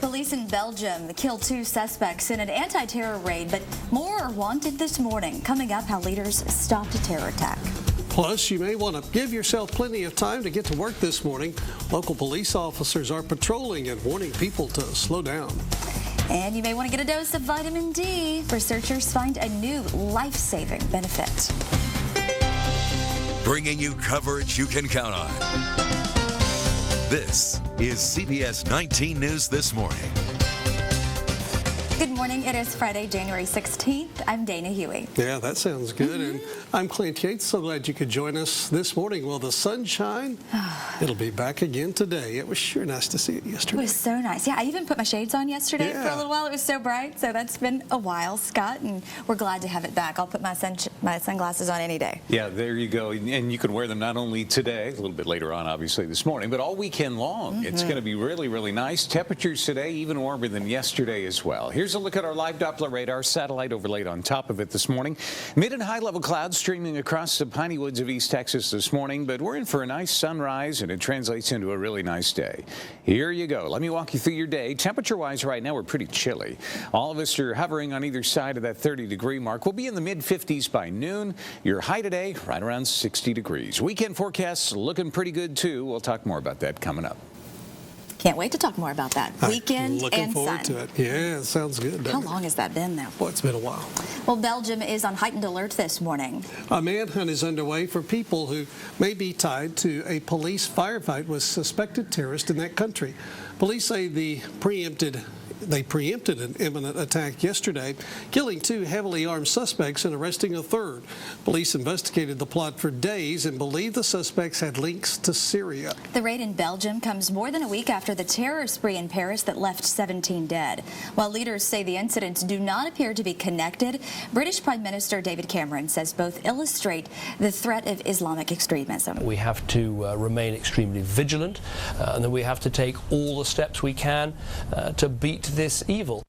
Police in Belgium killed 2 suspects in an anti-terror raid, but more are wanted this morning. Coming up, how leaders stopped a terror attack. Plus, you may want to give yourself plenty of time to get to work this morning. Local police officers are patrolling and warning people to slow down. And you may want to get a dose of vitamin D. Researchers find a new life-saving benefit. Bringing you coverage you can count on. This is CBS 19 News This Morning. Good morning. It is Friday, January 16th. I'm Dana Hughey. Yeah, that sounds good. And I'm Clint. Yeatts. So glad you could join us this morning. Will the sunshine? It'll be back again today. It was sure nice to see it yesterday. It was so nice. Yeah, I even put my shades on yesterday for a little while. It was so bright. So that's been a while, Scott, and we're glad to have it back. I'll put my sunglasses on any day. Yeah, there you go. And you can wear them not only today, a little bit later on, obviously, this morning, but all weekend long. It's going to be really, really nice. Temperatures today even warmer than yesterday as well. Here's a look at our live Doppler radar satellite overlaid on top of it this morning. Mid and high level clouds streaming across the piney woods of East Texas this morning, but we're in for a nice sunrise and it translates into a really nice day. Here you go. Let me walk you through your day. Temperature wise right now we're pretty chilly. All of us are hovering on either side of that 30-degree mark. We'll be in the mid-50s by noon. Your high today right around 60 degrees. Weekend forecasts looking pretty good too. We'll talk more about that coming up. Can't wait to talk more about that. Weekend Looking and forward sun. to it. Yeah, it sounds good. How long has that been, though? Well, it's been a while. Well, Belgium is on heightened alert this morning. A manhunt is underway for people who may be tied to a police firefight with suspected terrorists in that country. Police say they preempted an imminent attack yesterday, killing 2 heavily armed suspects and arresting a 3rd. Police investigated the plot for days and believe the suspects had links to Syria. The raid in Belgium comes more than a week after the terror spree in Paris that left 17 dead. While leaders say the incidents do not appear to be connected, British Prime Minister David Cameron says both illustrate the threat of Islamic extremism. We have to remain extremely vigilant, and then we have to take all the steps we can to beat this evil.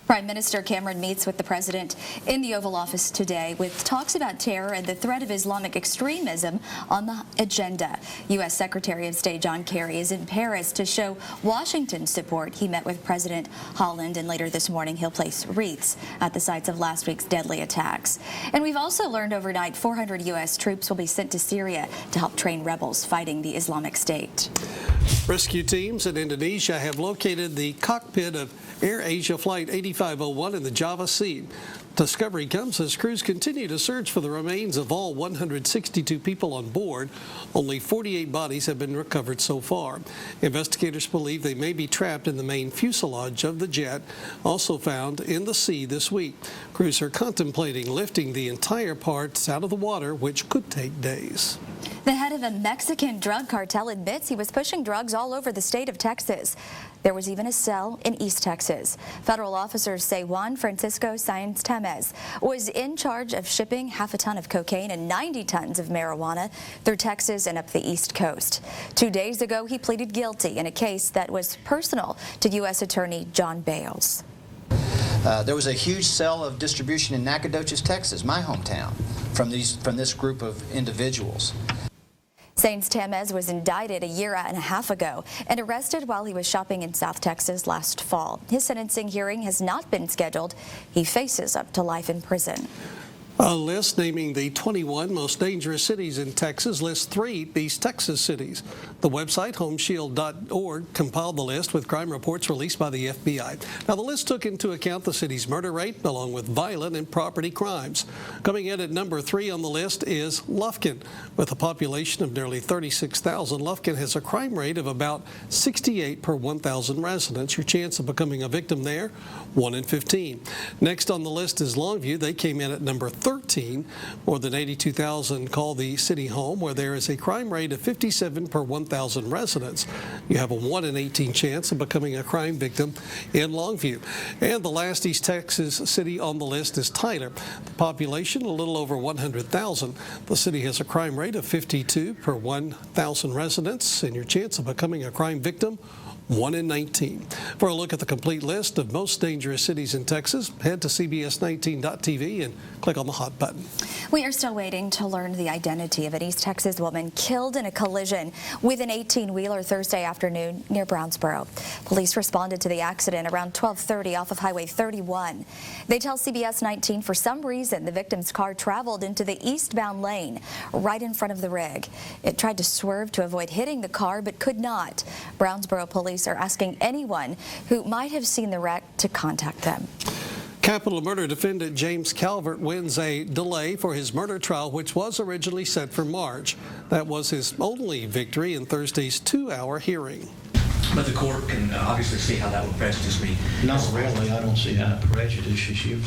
Prime Minister Cameron meets with the president in the Oval Office today with talks about terror and the threat of Islamic extremism on the agenda. U.S. Secretary of State John Kerry is in Paris to show Washington's support. He met with President Holland, and later this morning he'll place wreaths at the sites of last week's deadly attacks. And we've also learned overnight 400 U.S. troops will be sent to Syria to help train rebels fighting the Islamic State. Rescue teams in Indonesia have located the cockpit of Air Asia Flight 8501 in the Java Sea. Discovery comes as crews continue to search for the remains of all 162 people on board. Only 48 bodies have been recovered so far. Investigators believe they may be trapped in the main fuselage of the jet, also found in the sea this week. Crews are contemplating lifting the entire parts out of the water, which could take days. The head of a Mexican drug cartel admits he was pushing drugs all over the state of Texas. There was even a cell in East Texas. Federal officers say Juan Francisco Sáenz Tamez was in charge of shipping half a ton of cocaine and 90 tons of marijuana through Texas and up the East Coast. 2 days ago, he pleaded guilty in a case that was personal to U.S. Attorney John Bales. There was a huge cell of distribution in Nacogdoches, Texas, my hometown, from this group of individuals. Sáenz Tamez was indicted a year and a half ago and arrested while he was shopping in South Texas last fall. His sentencing hearing has not been scheduled. He faces up to life in prison. A list naming the 21 most dangerous cities in Texas lists 3 East Texas cities. The website, homeshield.org, compiled the list with crime reports released by the FBI. Now, the list took into account the city's murder rate, along with violent and property crimes. Coming in at number 3 on the list is Lufkin. With a population of nearly 36,000, Lufkin has a crime rate of about 68 per 1,000 residents. Your chance of becoming a victim there, 1 in 15. Next on the list is Longview. They came in at number 13. More than 82,000 call the city home, where there is a crime rate of 57 per 1,000 residents. You have a 1 in 18 chance of becoming a crime victim in Longview. And the last East Texas city on the list is Tyler. The population a little over 100,000. The city has a crime rate of 52 per 1,000 residents, and your chance of becoming a crime victim, 1 in 19. For a look at the complete list of most dangerous cities in Texas, head to CBS19.tv and click on the hot button. We are still waiting to learn the identity of an East Texas woman killed in a collision with an 18-wheeler Thursday afternoon near Brownsboro. Police responded to the accident around 12:30 off of Highway 31. They tell CBS 19 for some reason the victim's car traveled into the eastbound lane right in front of the rig. It tried to swerve to avoid hitting the car but could not. Brownsboro police are asking anyone who might have seen the wreck to contact them. Capital murder defendant James Calvert wins a delay for his murder trial, which was originally set for March. That was his only victory in Thursday's 2-hour hearing. But the court can obviously see how that would prejudice me. Not really. I don't see how it prejudices you.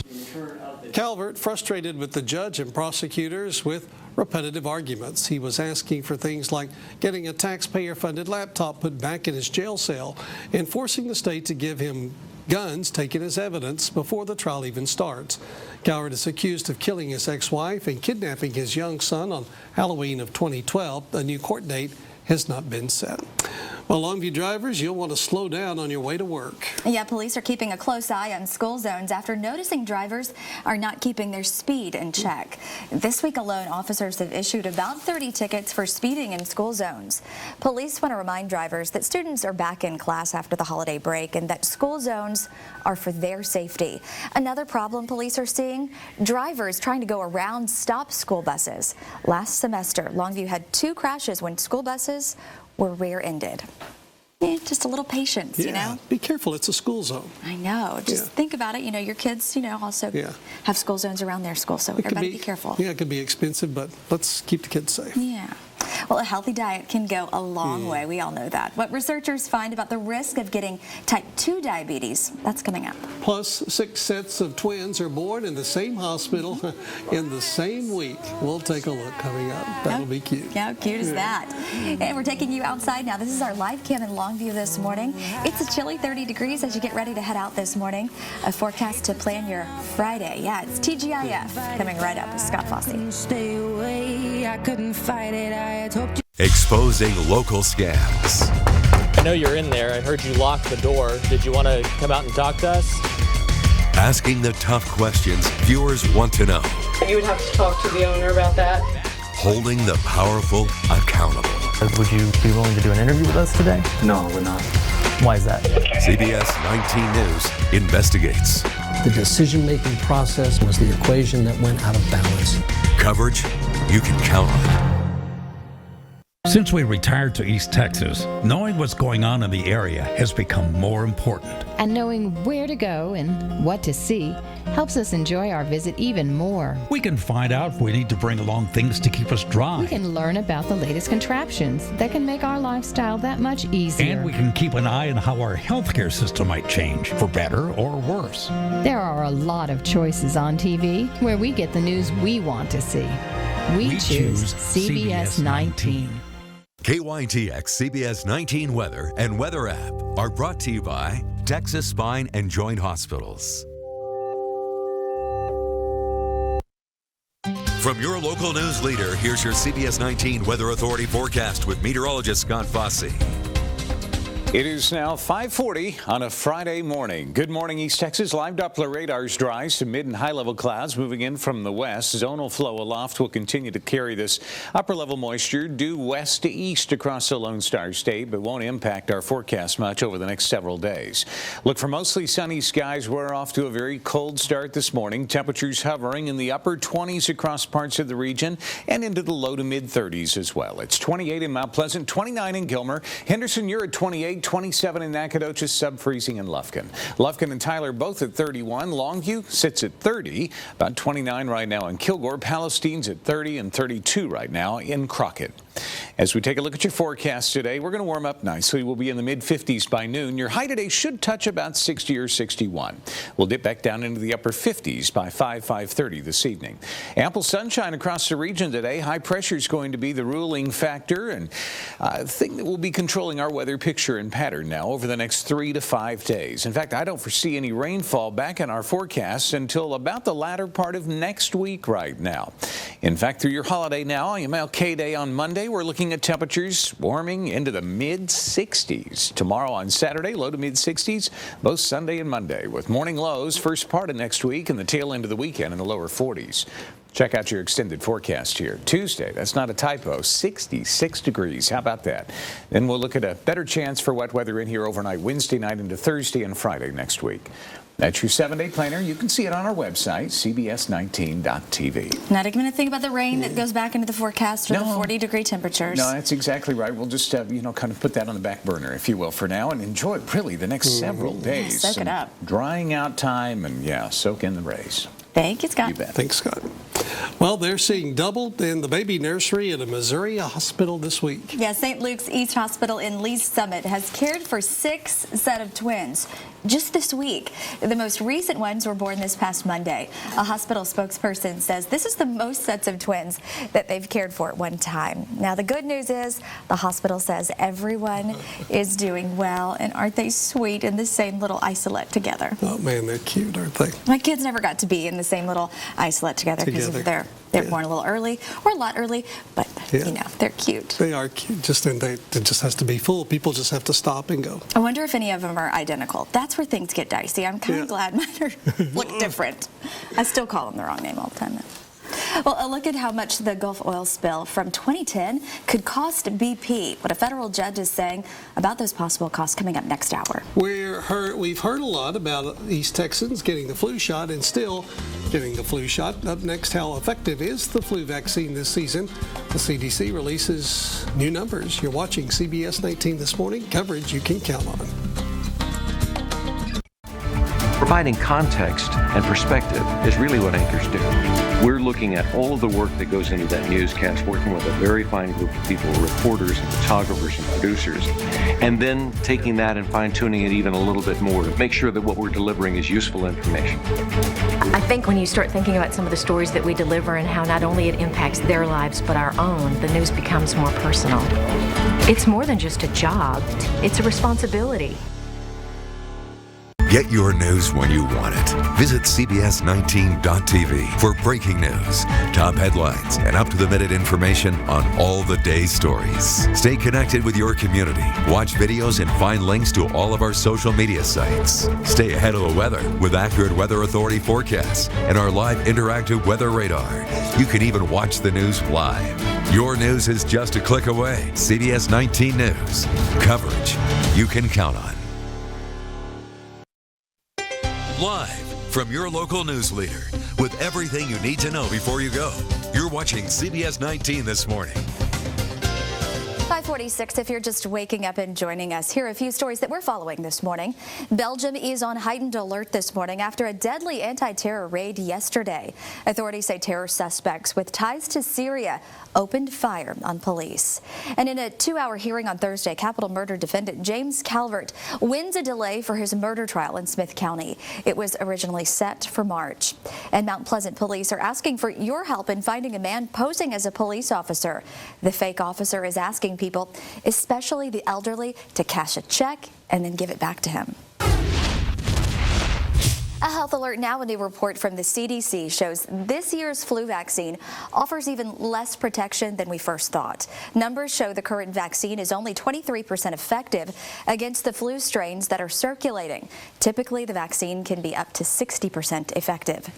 Calvert frustrated with the judge and prosecutors with repetitive arguments. He was asking for things like getting a taxpayer-funded laptop put back in his jail cell and forcing the state to give him guns taken as evidence before the trial even starts. Calvert is accused of killing his ex-wife and kidnapping his young son on Halloween of 2012. A new court date has not been set. Well, Longview drivers, you'll want to slow down on your way to work. Yeah, police are keeping a close eye on school zones after noticing drivers are not keeping their speed in check. This week alone, officers have issued about 30 tickets for speeding in school zones. Police want to remind drivers that students are back in class after the holiday break and that school zones are for their safety. Another problem police are seeing, drivers trying to go around stop school buses. Last semester, Longview had 2 crashes when school buses were rear-ended. Just a little patience, you know? Be careful, it's a school zone. I know. Just think about it. You know, your kids, also have school zones around their school, so everybody be careful. Yeah, it could be expensive, but let's keep the kids safe. Yeah. Well, a healthy diet can go a long way. We all know that. What researchers find about the risk of getting type 2 diabetes, that's coming up. Plus, 6 sets of twins are born in the same hospital in the same week. We'll take a look coming up. That'll be cute. How cute is that? And we're taking you outside now. This is our live cam in Longview this morning. It's a chilly 30 degrees as you get ready to head out this morning. A forecast to plan your Friday. Yeah, it's TGIF coming right up with Scott Fossey. Stay away, I couldn't fight it. I had hoped you. Exposing local scams. I know you're in there. I heard you lock the door. Did you want to come out and talk to us? Asking the tough questions viewers want to know. You would have to talk to the owner about that. Holding the powerful accountable. Would you be willing to do an interview with us today? No, we're not. Why is that? CBS 19 News investigates. The decision-making process was the equation that went out of balance. Coverage you can count on. Since we retired to East Texas, knowing what's going on in the area has become more important. And knowing where to go and what to see helps us enjoy our visit even more. We can find out if we need to bring along things to keep us dry. We can learn about the latest contraptions that can make our lifestyle that much easier. And we can keep an eye on how our healthcare system might change, for better or worse. There are a lot of choices on TV where we get the news we want to see. We choose CBS 19. KYTX CBS 19 Weather and Weather App are brought to you by Texas Spine and Joint Hospitals. From your local news leader, here's your CBS 19 Weather Authority forecast with meteorologist Scott Fossey. It is now 5:40 on a Friday morning. Good morning, East Texas. Live Doppler radars dry. Some mid and high-level clouds moving in from the west. Zonal flow aloft will continue to carry this upper-level moisture due west to east across the Lone Star State, but won't impact our forecast much over the next several days. Look for mostly sunny skies. We're off to a very cold start this morning. Temperatures hovering in the upper 20s across parts of the region and into the low to mid-30s as well. It's 28 in Mount Pleasant, 29 in Gilmer. Henderson, you're at 28. 27 in Nacogdoches, sub-freezing in Lufkin. Lufkin and Tyler both at 31. Longview sits at 30, about 29 right now in Kilgore. Palestine's at 30 and 32 right now in Crockett. As we take a look at your forecast today, we're going to warm up nicely. We'll be in the mid-50s by noon. Your high today should touch about 60 or 61. We'll dip back down into the upper 50s by 5:30 this evening. Ample sunshine across the region today. High pressure is going to be the ruling factor and thing that will be controlling our weather picture in weekend pattern now over the next 3 to 5 days. In fact, I don't foresee any rainfall back in our forecasts until about the latter part of next week right now. In fact, through your holiday now, MLK Day on Monday, we're looking at temperatures warming into the mid-60s. Tomorrow on Saturday, low to mid-60s, both Sunday and Monday, with morning lows first part of next week and the tail end of the weekend in the lower 40s. Check out your extended forecast here. Tuesday, that's not a typo, 66 degrees. How about that? Then we'll look at a better chance for wet weather in here overnight Wednesday night into Thursday and Friday next week. That's your 7-day planner. You can see it on our website, cbs19.tv. Not even a thing about the rain that goes back into the forecast or the 40-degree temperatures. No, that's exactly right. We'll just, kind of put that on the back burner, if you will, for now, and enjoy really the next several days. Soak it up. Drying out time and, soak in the rays. Thank you, Scott. You bet. Thanks, Scott. Well, they're seeing double in the baby nursery at a Missouri hospital this week. Yeah, St. Luke's East Hospital in Lee's Summit has cared for 6 set of twins just this week. The most recent ones were born this past Monday. A hospital spokesperson says this is the most sets of twins that they've cared for at one time. Now, the good news is the hospital says everyone is doing well, and aren't they sweet in the same little isolette together? Oh, man, they're cute, aren't they? My kids never got to be in the same little isolette together because they're born a little early or a lot early, but they're cute. They are cute. It just has to be full. People just have to stop and go. I wonder if any of them are identical. That's where things get dicey. I'm kind of glad mine look different. I still call them the wrong name all the time, though. Well, a look at how much the Gulf oil spill from 2010 could cost BP. What a federal judge is saying about those possible costs coming up next hour. We've heard a lot about East Texans getting the flu shot and still getting the flu shot. Up next, how effective is the flu vaccine this season? The CDC releases new numbers. You're watching CBS 19 this morning. Coverage you can count on. Providing context and perspective is really what anchors do. We're looking at all of the work that goes into that newscast, working with a very fine group of people, reporters and photographers and producers, and then taking that and fine-tuning it even a little bit more to make sure that what we're delivering is useful information. I think when you start thinking about some of the stories that we deliver and how not only it impacts their lives but our own, the news becomes more personal. It's more than just a job, it's a responsibility. Get your news when you want it. Visit cbs19.tv for breaking news, top headlines, and up-to-the-minute information on all the day's stories. Stay connected with your community. Watch videos and find links to all of our social media sites. Stay ahead of the weather with accurate Weather Authority forecasts and our live interactive weather radar. You can even watch the news live. Your news is just a click away. CBS 19 News. Coverage you can count on. Live from your local news leader with everything you need to know before you go. You're watching CBS 19 this morning. 5:46 if you're just waking up and joining us. Here are a few stories that we're following this morning. Belgium is on heightened alert this morning after a deadly anti-terror raid yesterday. Authorities say terror suspects with ties to Syria opened fire on police. And in a 2-hour hearing on Thursday, capital murder defendant James Calvert wins a delay for his murder trial in Smith County. It was originally set for March. And Mount Pleasant police are asking for your help in finding a man posing as a police officer. The fake officer is asking people, especially the elderly, to cash a check and then give it back to him. A health alert now. A new report from the CDC shows this year's flu vaccine offers even less protection than we first thought. Numbers show the current vaccine is only 23% effective against the flu strains that are circulating. Typically, the vaccine can be up to 60% effective.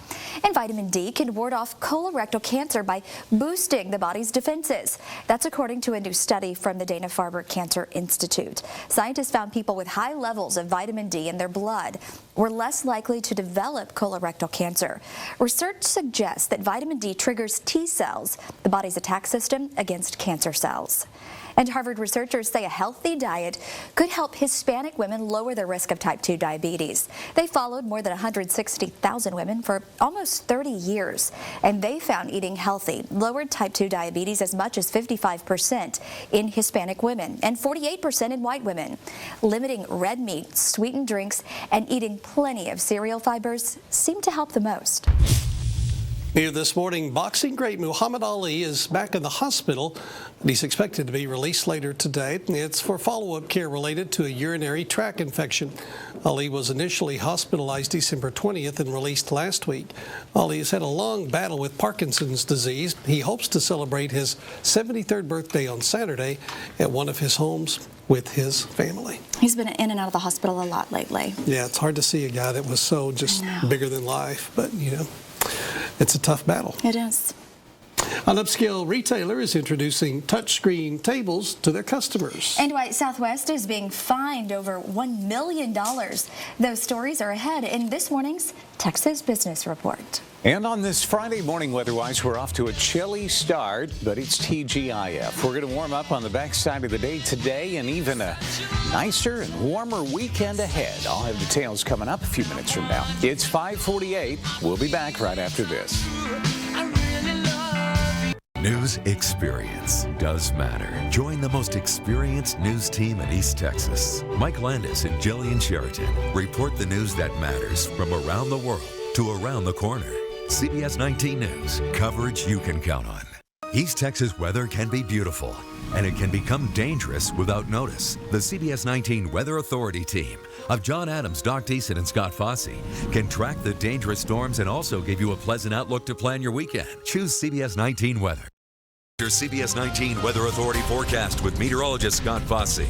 And vitamin D can ward off colorectal cancer by boosting the body's defenses. That's according to a new study from the Dana-Farber Cancer Institute. Scientists found people with high levels of vitamin D in their blood were less likely to develop colorectal cancer. Research suggests that vitamin D triggers T cells, the body's attack system against cancer cells. And Harvard researchers say a healthy diet could help Hispanic women lower their risk of type 2 diabetes. They followed more than 160,000 women for almost 30 years, and they found eating healthy lowered type 2 diabetes as much as 55% in Hispanic women and 48% in white women. Limiting red meat, sweetened drinks, and eating plenty of cereal fibers seem to help the most. Here this morning, boxing great Muhammad Ali is back in the hospital, and he's expected to be released later today. It's for follow-up care related to a urinary tract infection. Ali was initially hospitalized December 20th and released last week. Ali has had a long battle with Parkinson's disease. He hopes to celebrate his 73rd birthday on Saturday at one of his homes with his family. He's been in and out of the hospital a lot lately. Yeah, it's hard to see a guy that was so just bigger than life, but you know, it's a tough battle. It is. An upscale retailer is introducing touchscreen tables to their customers. And White Southwest is being fined over $1 million. Those stories are ahead in this morning's Texas Business Report. And on this Friday morning, weather-wise, we're off to a chilly start, but it's TGIF. We're going to warm up on the backside of the day today and even a nicer and warmer weekend ahead. I'll have details coming up a few minutes from now. It's 5:48. We'll be back right after this. News experience does matter. Join the most experienced news team in East Texas. Mike Landis and Jillian Sheraton report the news that matters from around the world to around the corner. CBS 19 News, coverage you can count on. East Texas weather can be beautiful, and it can become dangerous without notice. The CBS 19 Weather Authority team of John Adams, Doc Deason, and Scott Fossey can track the dangerous storms and also give you a pleasant outlook to plan your weekend. Choose CBS 19 Weather. Your CBS 19 Weather Authority forecast with meteorologist Scott Fossey.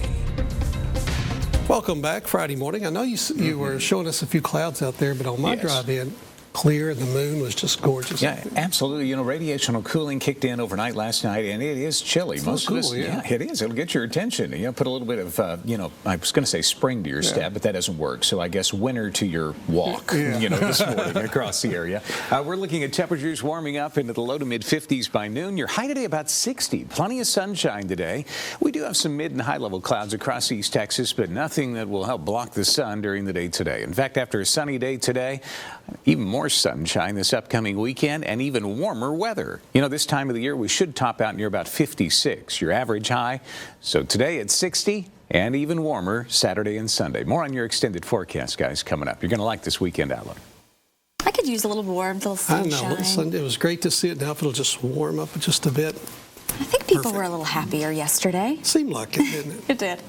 Welcome back Friday morning. I know you were showing us a few clouds out there, but on my drive in, clear, and the moon was just gorgeous. Yeah, absolutely. You know, radiational cooling kicked in overnight last night, and it is chilly. It's Most cool, of us, yeah, it is. It'll get your attention. You know, put a little bit of, I was going to say spring to your step, but that doesn't work. So I guess winter to your walk, this morning across the area. We're looking at temperatures warming up into the low to mid-50s by noon. Your high today about 60. Plenty of sunshine today. We do have some mid and high-level clouds across East Texas, but nothing that will help block the sun during the day today. In fact, after a sunny day today, even more sunshine this upcoming weekend and even warmer weather. You know, this time of the year we should top out near about 56, your average high. So today it's 60 and even warmer Saturday and Sunday. More on your extended forecast, guys, coming up. You're going to like this weekend outlook. I could use a little warmth, a little sunshine. I know, it was great to see it. Now if it'll just warm up just a bit. I think people were a little happier yesterday. Seemed like it, didn't it? It did.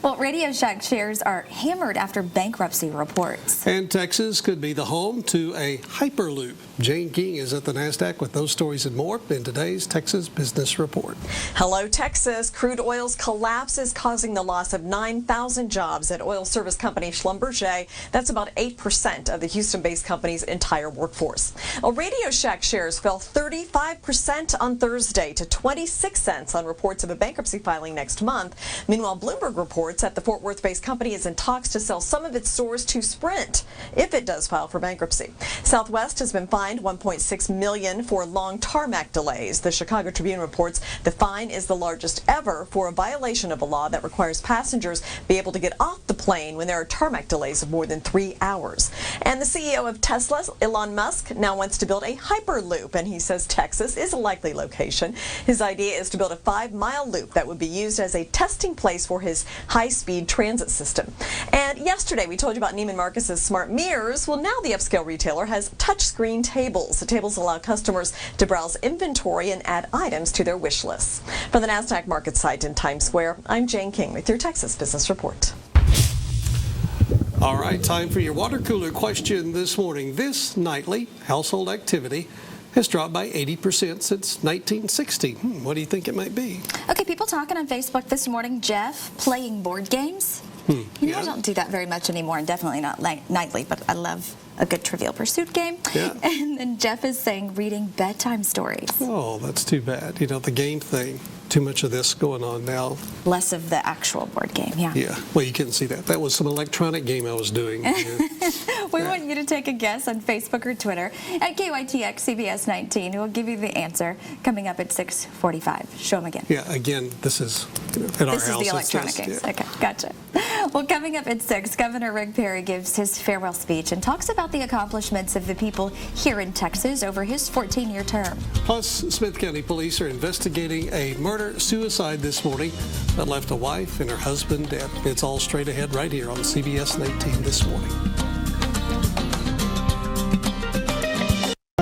Well, Radio Shack shares are hammered after bankruptcy reports. And Texas could be the home to a Hyperloop. Jane King is at the NASDAQ with those stories and more in today's Texas Business Report. Hello, Texas. Crude oil's collapse is causing the loss of 9,000 jobs at oil service company Schlumberger. That's about 8% of the Houston-based company's entire workforce. Well, Radio Shack shares fell 35% on Thursday to 26 cents on reports of a bankruptcy filing next month. Meanwhile, Bloomberg reports that the Fort Worth-based company is in talks to sell some of its stores to Sprint if it does file for bankruptcy. Southwest has been fined $1.6 million for long tarmac delays. The Chicago Tribune reports the fine is the largest ever for a violation of a law that requires passengers be able to get off the plane when there are tarmac delays of more than 3 hours. And the CEO of Tesla, Elon Musk, now wants to build a Hyperloop, and he says Texas is a likely location. His idea is to build a 5-mile loop that would be used as a testing place for his high-speed transit system. And yesterday we told you about Neiman Marcus's smart mirrors. Well, now the upscale retailer has touchscreen tables. The tables allow customers to browse inventory and add items to their wish lists. From the NASDAQ market site in Times Square, I'm Jane King with your Texas Business Report. All right, time for your water cooler question this morning. This nightly household activity has dropped by 80% since 1960. What do you think it might be? Okay, people talking on Facebook this morning. Jeff, playing board games. I don't do that very much anymore, and definitely not nightly, but I love a good Trivial Pursuit game. Yeah. And then Jeff is saying reading bedtime stories. Oh, that's too bad. You know, the game thing, too much of this going on now. Less of the actual board game, yeah. Yeah, well, you couldn't see that. That was some electronic game I was doing. We want you to take a guess on Facebook or Twitter at KYTX CBS 19. We'll give you the answer coming up at 6:45. Show them again. Yeah, again, this is at our house. This is the electronic games. Okay, gotcha. Well, coming up at 6, Governor Rick Perry gives his farewell speech and talks about the accomplishments of the people here in Texas over his 14-year term. Plus, Smith County Police are investigating a murder-suicide this morning that left a wife and her husband dead. It's all straight ahead right here on CBS 19 this morning.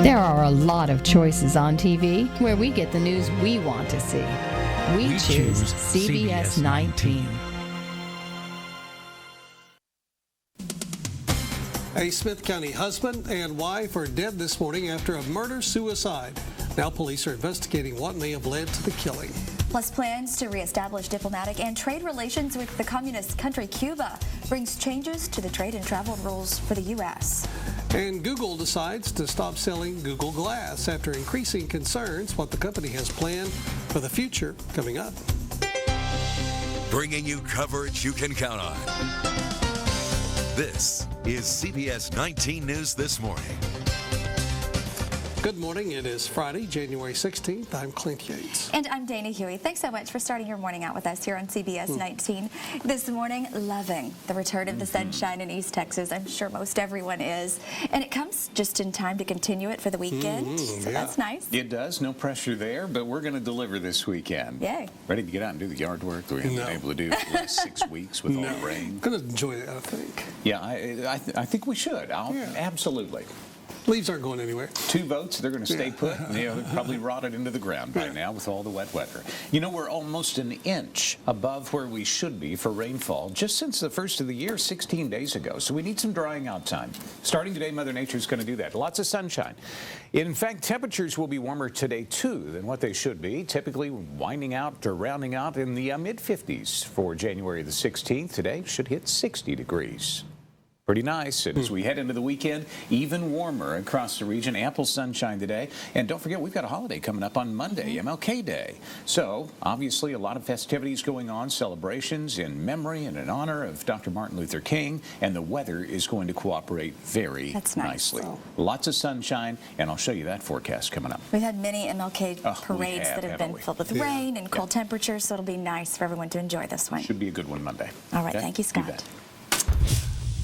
There are a lot of choices on TV where we get the news we want to see. We choose CBS 19. A Smith County husband and wife are dead this morning after a murder-suicide. Now police are investigating what may have led to the killing. Plus, plans to reestablish diplomatic and trade relations with the communist country Cuba brings changes to the trade and travel rules for the U.S. And Google decides to stop selling Google Glass after increasing concerns what the company has planned for the future coming up. Bringing you coverage you can count on. This is CBS 19 News This Morning. Good morning. It is Friday, January 16th. I'm Clint Yeatts. And I'm Dana Hughey. Thanks so much for starting your morning out with us here on CBS 19. This morning, loving the return of the sunshine in East Texas. I'm sure most everyone is. And it comes just in time to continue it for the weekend. So that's nice. It does. No pressure there, but we're going to deliver this weekend. Yay. Ready to get out and do the yard work that we haven't been able to do for the last 6 weeks with all the rain? Going to enjoy that, I think. Yeah, I think we should. Absolutely. Leaves aren't going anywhere. 2 votes, they're going to stay put. They're probably rotted into the ground by now with all the wet weather. You know, we're almost an inch above where we should be for rainfall just since the first of the year, 16 days ago. So we need some drying out time. Starting today, Mother Nature's going to do that. Lots of sunshine. In fact, temperatures will be warmer today, too, than what they should be, typically winding out or rounding out in the mid-50s for January the 16th. Today should hit 60 degrees. Pretty nice. And as we head into the weekend, even warmer across the region. Ample sunshine today. And don't forget, we've got a holiday coming up on Monday, MLK Day. So, obviously, a lot of festivities going on, celebrations in memory and in honor of Dr. Martin Luther King. And the weather is going to cooperate very nicely. Lots of sunshine, and I'll show you that forecast coming up. We've had many MLK parades that have been filled with rain and cold temperatures, so it'll be nice for everyone to enjoy this one. Should be a good one Monday. All right. Thank you, Scott.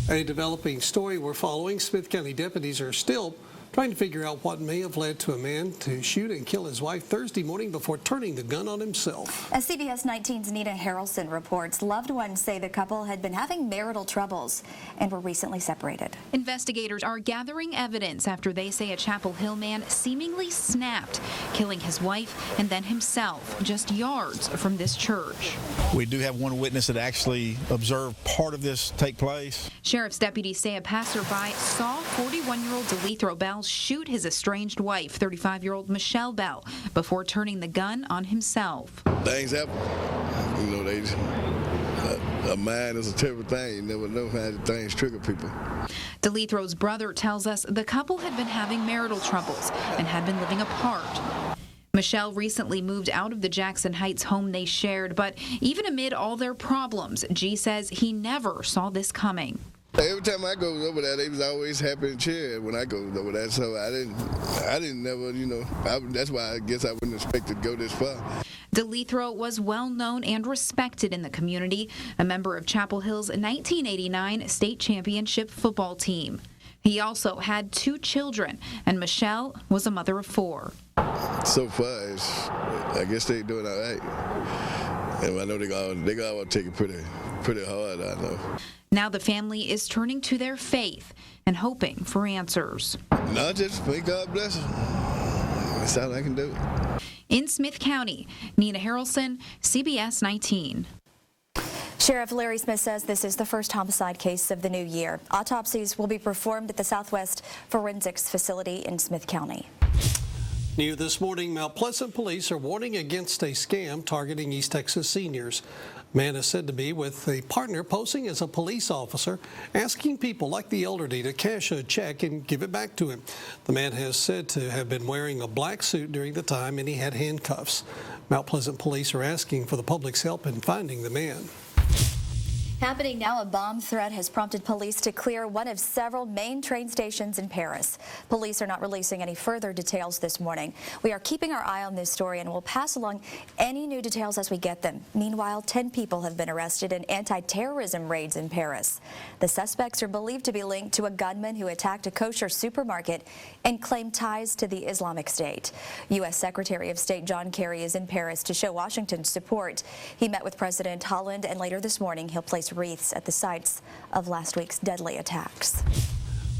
A developing story we're following. Smith County deputies are still trying to figure out what may have led to a man to shoot and kill his wife Thursday morning before turning the gun on himself. As CBS 19's Nina Harrelson reports, loved ones say the couple had been having marital troubles and were recently separated. Investigators are gathering evidence after they say a Chapel Hill man seemingly snapped, killing his wife and then himself just yards from this church. We do have one witness that actually observed part of this take place. Sheriff's deputies say a passerby saw 41-year-old DeLethro Bell shoot his estranged wife, 35-year-old Michelle Bell, before turning the gun on himself. Things happen. You know, a mind is a terrible thing. You never know how things trigger people. DeLethro's brother tells us the couple had been having marital troubles and had been living apart. Michelle recently moved out of the Jackson Heights home they shared, but even amid all their problems, G says he never saw this coming. Every time I go over there, they was always happy and cheered when I go over there. So I didn't never, you know, that's why I guess I wouldn't expect to go this far. DeLethro was well known and respected in the community, a member of Chapel Hill's 1989 state championship football team. He also had 2 children, and Michelle was a mother of 4. So far, I guess they're doing all right. And I know they gotta take it pretty hard, I know. Now the family is turning to their faith and hoping for answers. No, just may God bless them. That's all I can do. In Smith County, Nina Harrelson, CBS 19. Sheriff Larry Smith says this is the first homicide case of the new year. Autopsies will be performed at the Southwest Forensics Facility in Smith County. New this morning, Mount Pleasant police are warning against a scam targeting East Texas seniors. A man is said to be with a partner posing as a police officer, asking people like the elderly to cash a check and give it back to him. The man has said to have been wearing a black suit during the time, and he had handcuffs. Mount Pleasant police are asking for the public's help in finding the man. Happening now, a bomb threat has prompted police to clear one of several main train stations in Paris. Police are not releasing any further details this morning. We are keeping our eye on this story and will pass along any new details as we get them. Meanwhile, 10 people have been arrested in anti-terrorism raids in Paris. The suspects are believed to be linked to a gunman who attacked a kosher supermarket and claimed ties to the Islamic State. U.S. Secretary of State John Kerry is in Paris to show Washington's support. He met with President Holland, and later this morning he'll place wreaths at the sites of last week's deadly attacks.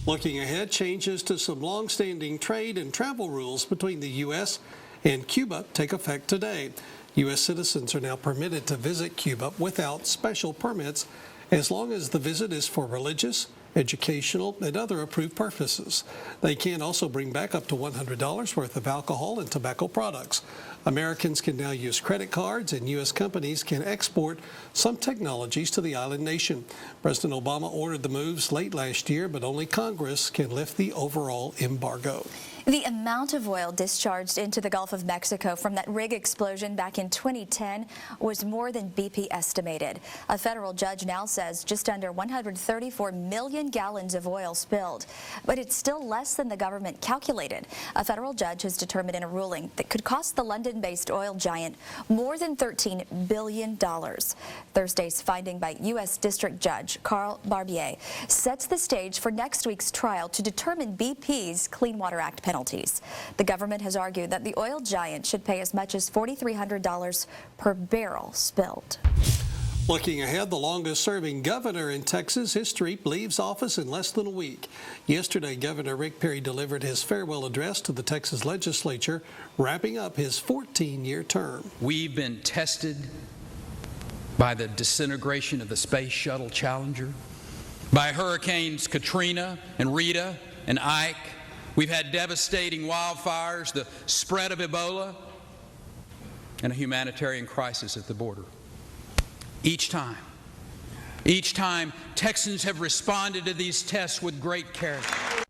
Looking ahead, changes to some long-standing trade and travel rules between the U.S. and Cuba take effect today. U.S. citizens are now permitted to visit Cuba without special permits as long as the visit is for religious, educational, and other approved purposes. They can also bring back up to $100 worth of alcohol and tobacco products. Americans can now use credit cards, and U.S. companies can export some technologies to the island nation. President Obama ordered the moves late last year, but only Congress can lift the overall embargo. The amount of oil discharged into the Gulf of Mexico from that rig explosion back in 2010 was more than BP estimated. A federal judge now says just under 134 million gallons of oil spilled, but it's still less than the government calculated. A federal judge has determined in a ruling that could cost the London-based oil giant more than $13 billion. Thursday's finding by U.S. District Judge Carl Barbier sets the stage for next week's trial to determine BP's Clean Water Act penalties. The government has argued that the oil giant should pay as much as $4,300 per barrel spilled. Looking ahead, the longest-serving governor in Texas history leaves office in less than a week. Yesterday, Governor Rick Perry delivered his farewell address to the Texas legislature, wrapping up his 14-year term. We've been tested by the disintegration of the Space Shuttle Challenger, by Hurricanes Katrina and Rita and Ike. We've had devastating wildfires, the spread of Ebola, and a humanitarian crisis at the border. Each time, Texans have responded to these tests with great character.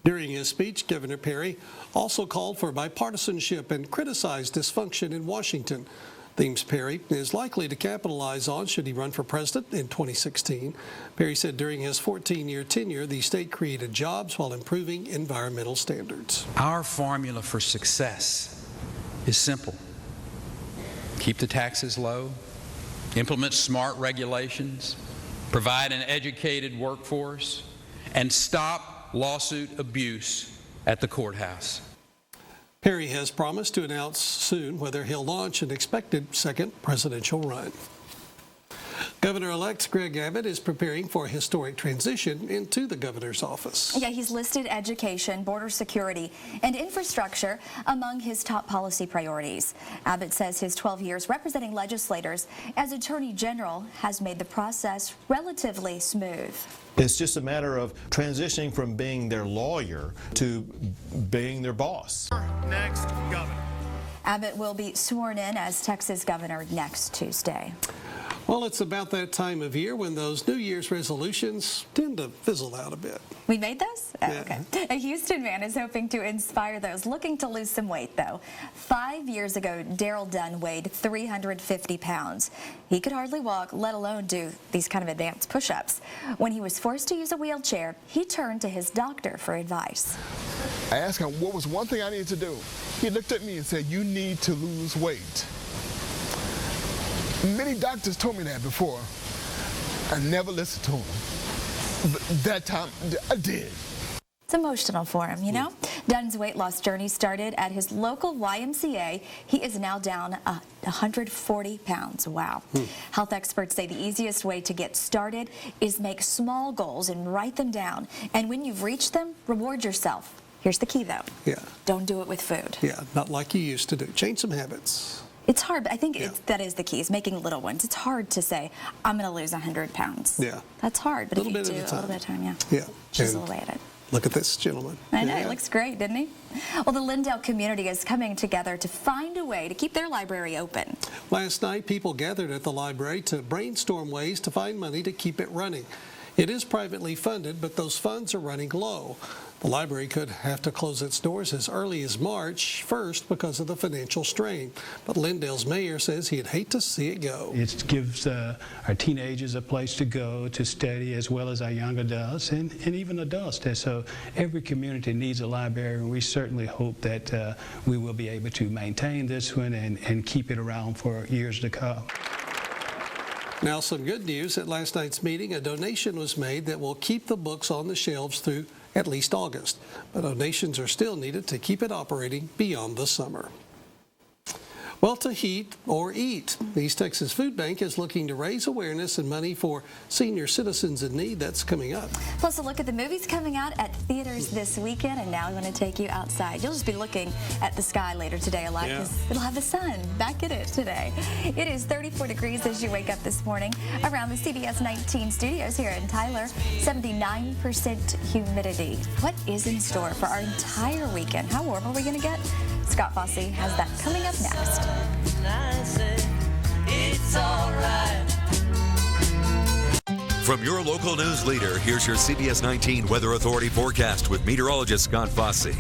During his speech, Governor Perry also called for bipartisanship and criticized dysfunction in Washington. Themes Perry is likely to capitalize on should he run for president in 2016. Perry said during his 14-year tenure, the state created jobs while improving environmental standards. Our formula for success is simple. Keep the taxes low, implement smart regulations, provide an educated workforce, and stop lawsuit abuse at the courthouse. Perry has promised to announce soon whether he'll launch an expected second presidential run. Governor-elect Greg Abbott is preparing for a historic transition into the governor's office. Yeah, he's listed education, border security, and infrastructure among his top policy priorities. Abbott says his 12 years representing legislators as Attorney General has made the process relatively smooth. It's just a matter of transitioning from being their lawyer to being their boss. Next governor. Abbott will be sworn in as Texas governor next Tuesday. Well, it's about that time of year when those New Year's resolutions tend to fizzle out a bit. We made those? Oh, Yeah. okay. A Houston man is hoping to inspire those looking to lose some weight, though. 5 years ago, Daryl Dunn weighed 350 pounds. He could hardly walk, let alone do these kind of advanced push-ups. When he was forced to use a wheelchair, he turned to his doctor for advice. I asked him what was one thing I needed to do. He looked at me and said, "You need to lose weight." Many doctors told me that before. I never listened to them. But that time, I did. It's emotional for him, you know? Dunn's weight loss journey started at his local YMCA. He is now down 140 pounds. Wow. Health experts say the easiest way to get started is make small goals and write them down. And when you've reached them, reward yourself. Here's the key, though. Yeah. Don't do it with food. Yeah, not like you used to do. Change some habits. It's hard, but I think that is the key, is making little ones. It's hard to say, I'm going to lose 100 pounds. Yeah. That's hard, but if you do Little bit at a time. a little bit of time, yeah. Yeah. Chisel away at it. Look at this gentleman. I know, Yeah. he looks great, didn't he? Well, the Lindale community is coming together to find a way to keep their library open. Last night, people gathered at the library to brainstorm ways to find money to keep it running. It is privately funded, but those funds are running low. The library could have to close its doors as early as March 1st because of the financial strain. But Lindale's mayor says he'd hate to see it go. It gives our teenagers a place to go to study, as well as our young adults and even adults. So every community needs a library, and we certainly hope that we will be able to maintain this one and keep it around for years to come. Now, some good news. At last night's meeting, a donation was made that will keep the books on the shelves through at least August. But donations are still needed to keep it operating beyond the summer. Well, to heat or eat. The East Texas Food Bank is looking to raise awareness and money for senior citizens in need. That's coming up. Plus, a look at the movies coming out at theaters this weekend, and now I'm going to take you outside. You'll just be looking at the sky later today a lot because it'll have the sun back in it today. It is 34 degrees as you wake up this morning around the CBS 19 studios here in Tyler. 79% humidity. What is in store for our entire weekend? How warm are we going to get? Scott Fossey has that coming up next. From your local news leader, here's your CBS 19 Weather Authority forecast with meteorologist Scott Fossey.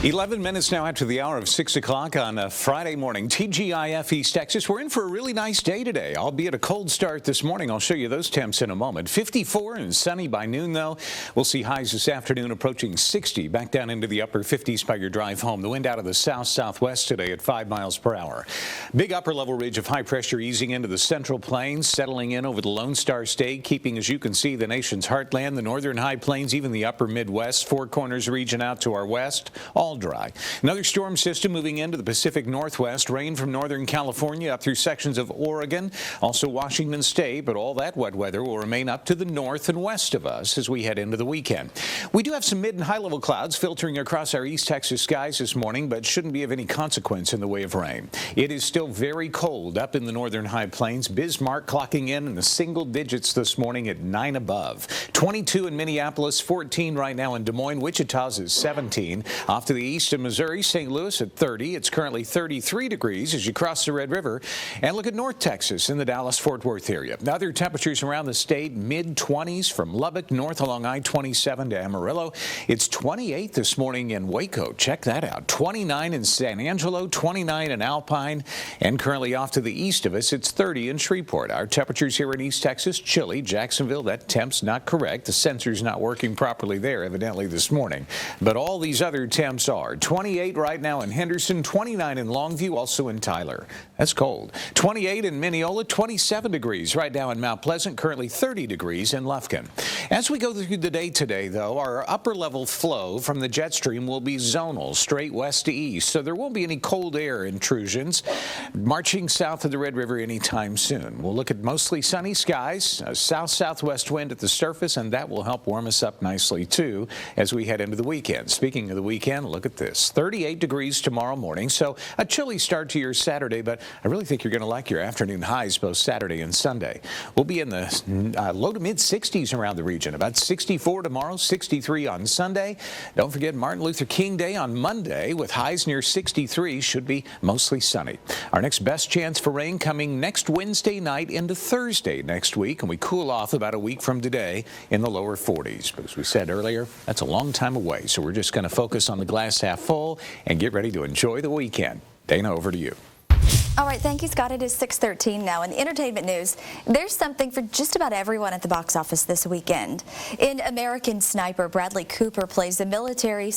11 minutes now after the hour of 6 o'clock on a Friday morning. TGIF East Texas. We're in for a really nice day today, albeit a cold start this morning. I'll show you those temps in a moment. 54 and sunny by noon, though. We'll see highs this afternoon approaching 60, back down into the upper 50s by your drive home. The wind out of the south-southwest today at 5 miles per hour. Big upper-level ridge of high pressure easing into the central plains, settling in over the Lone Star State, keeping, as you can see, the nation's heartland, the northern high plains, even the upper Midwest, Four Corners region out to our west, all dry. Another storm system moving into the Pacific Northwest. Rain from Northern California up through sections of Oregon, also Washington State, but all that wet weather will remain up to the north and west of us as we head into the weekend. We do have some mid and high level clouds filtering across our East Texas skies this morning, but shouldn't be of any consequence in the way of rain. It is still very cold up in the northern high plains. Bismarck clocking in the single digits this morning at 9 above. 22 in Minneapolis, 14 right now in Des Moines. Wichita's is 17. Off to the east of Missouri, St. Louis at 30. It's currently 33 degrees as you cross the Red River. And look at North Texas in the Dallas-Fort Worth area. Other temperatures around the state, mid-20s from Lubbock north along I-27 to Amarillo. It's 28 this morning in Waco. Check that out. 29 in San Angelo, 29 in Alpine, and currently off to the east of us, it's 30 in Shreveport. Our temperatures here in East Texas, chilly. Jacksonville, that temp's not correct. The sensor's not working properly there, evidently, this morning. But all these other temps are. 28 right now in Henderson, 29 in Longview, also in Tyler. That's cold. 28 in Mineola, 27 degrees right now in Mount Pleasant, currently 30 degrees in Lufkin. As we go through the day today, though, our upper level flow from the jet stream will be zonal, straight west to east, so there won't be any cold air intrusions marching south of the Red River anytime soon. We'll look at mostly sunny skies, a south-southwest wind at the surface, and that will help warm us up nicely, too, as we head into the weekend. Speaking of the weekend, look at this. 38 degrees tomorrow morning, so a chilly start to your Saturday, but I really think you're going to like your afternoon highs both Saturday and Sunday. We'll be in the low to mid 60s around the region, about 64 tomorrow, 63 on Sunday. Don't forget Martin Luther King Day on Monday with highs near 63, should be mostly sunny. Our next best chance for rain coming next Wednesday night into Thursday next week, and we cool off about a week from today in the lower 40s. But as we said earlier, that's a long time away, so we're just going to focus on the glass half full and get ready to enjoy the weekend. Dana, over to you. All right, thank you, Scott. It is 6:13 now. In the entertainment news, there's something for just about everyone at the box office this weekend. In American Sniper, Bradley Cooper plays a military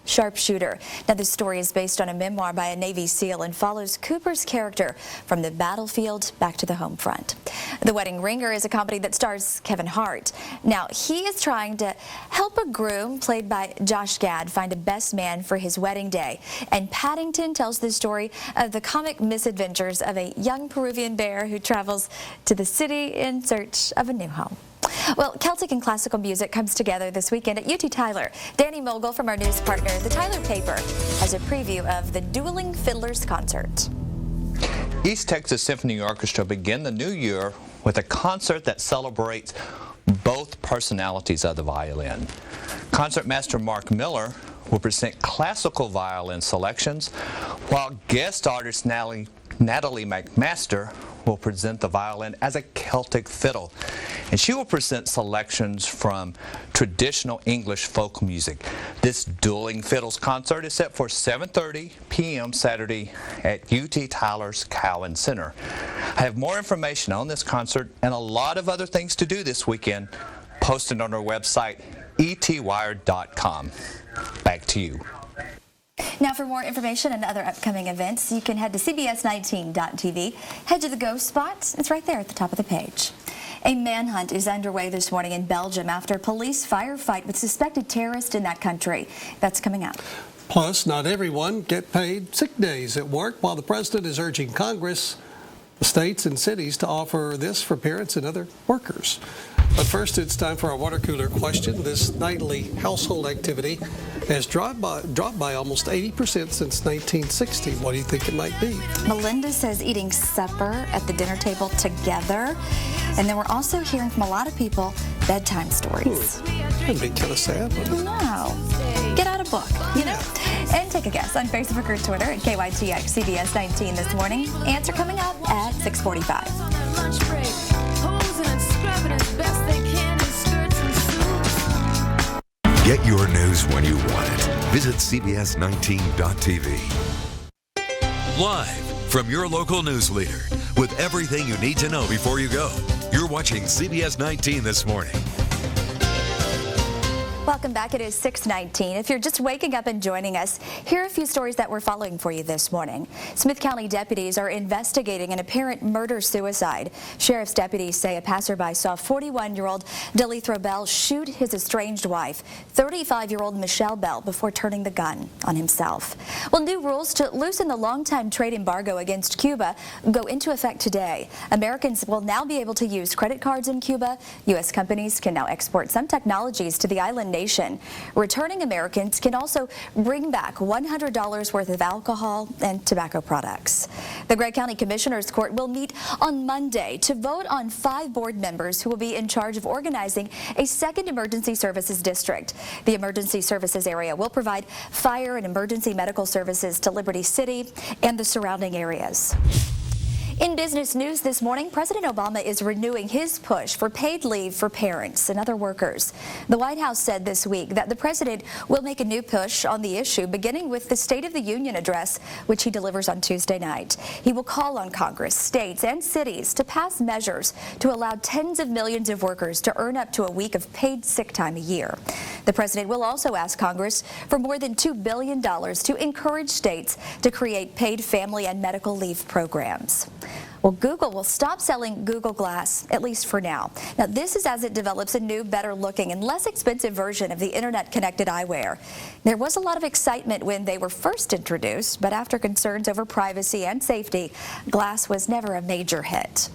sharpshooter. Now, this story is based on a memoir by a Navy SEAL and follows Cooper's character from the battlefield back to the home front. The Wedding Ringer is a comedy that stars Kevin Hart. Now, he is trying to help a groom, played by Josh Gad, find a best man for his wedding day. And Paddington tells the story of the comic misadventures of a young Peruvian bear who travels to the city in search of a new home. Well, Celtic and classical music comes together this weekend at UT Tyler. Danny Mogul from our news partner, The Tyler Paper, has a preview of the Dueling Fiddlers concert. East Texas Symphony Orchestra begin the new year with a concert that celebrates both personalities of the violin. Concertmaster Mark Miller will present classical violin selections, while guest artist Natalie McMaster will present the violin as a Celtic fiddle, and she will present selections from traditional English folk music. This Dueling Fiddles concert is set for 7:30 p.m. Saturday at UT Tyler's Cowan Center. I have more information on this concert and a lot of other things to do this weekend posted on our website, etwired.com. Back to you. Now, for more information and other upcoming events, you can head to cbs19.tv. Head to the Go spot. It's right there at the top of the page. A manhunt is underway this morning in Belgium after police firefight with suspected terrorists in that country. That's coming up. Plus, not everyone get paid sick days at work, while the president is urging Congress, the states and cities to offer this for parents and other workers. But first, it's time for our water cooler question. This nightly household activity has dropped by almost 80% since 1960. What do you think it might be? Melinda says eating supper at the dinner table together. And then we're also hearing from a lot of people bedtime stories. That'd be kind of sad, wouldn't it? No. Get out a book, you know? And take a guess on Facebook or Twitter at KYTX CBS 19 this morning. Answer coming up at 6:45. Get your news when you want it. Visit CBS19.tv. Live from your local news leader with everything you need to know before you go. You're watching CBS 19 this morning. Welcome back. It is 6:19. If you're just waking up and joining us, here are a few stories that we're following for you this morning. Smith County deputies are investigating an apparent murder-suicide. Sheriff's deputies say a passerby saw 41-year-old Delithro Bell shoot his estranged wife, 35-year-old Michelle Bell, before turning the gun on himself. Well, new rules to loosen the longtime trade embargo against Cuba go into effect today. Americans will now be able to use credit cards in Cuba. U.S. companies can now export some technologies to the island nation. Returning Americans can also bring back $100 worth of alcohol and tobacco products. The Gregg County Commissioners Court will meet on Monday to vote on 5 board members who will be in charge of organizing a second emergency services district. The emergency services area will provide fire and emergency medical services to Liberty City and the surrounding areas. In business news this morning, President Obama is renewing his push for paid leave for parents and other workers. The White House said this week that the president will make a new push on the issue, beginning with the State of the Union address, which he delivers on Tuesday night. He will call on Congress, states, and cities to pass measures to allow tens of millions of workers to earn up to a week of paid sick time a year. The president will also ask Congress for more than $2 billion to encourage states to create paid family and medical leave programs. Well, Google will stop selling Google Glass, at least for now. Now, this is as it develops a new, better-looking and less expensive version of the internet-connected eyewear. There was a lot of excitement when they were first introduced, but after concerns over privacy and safety, Glass was never a major hit.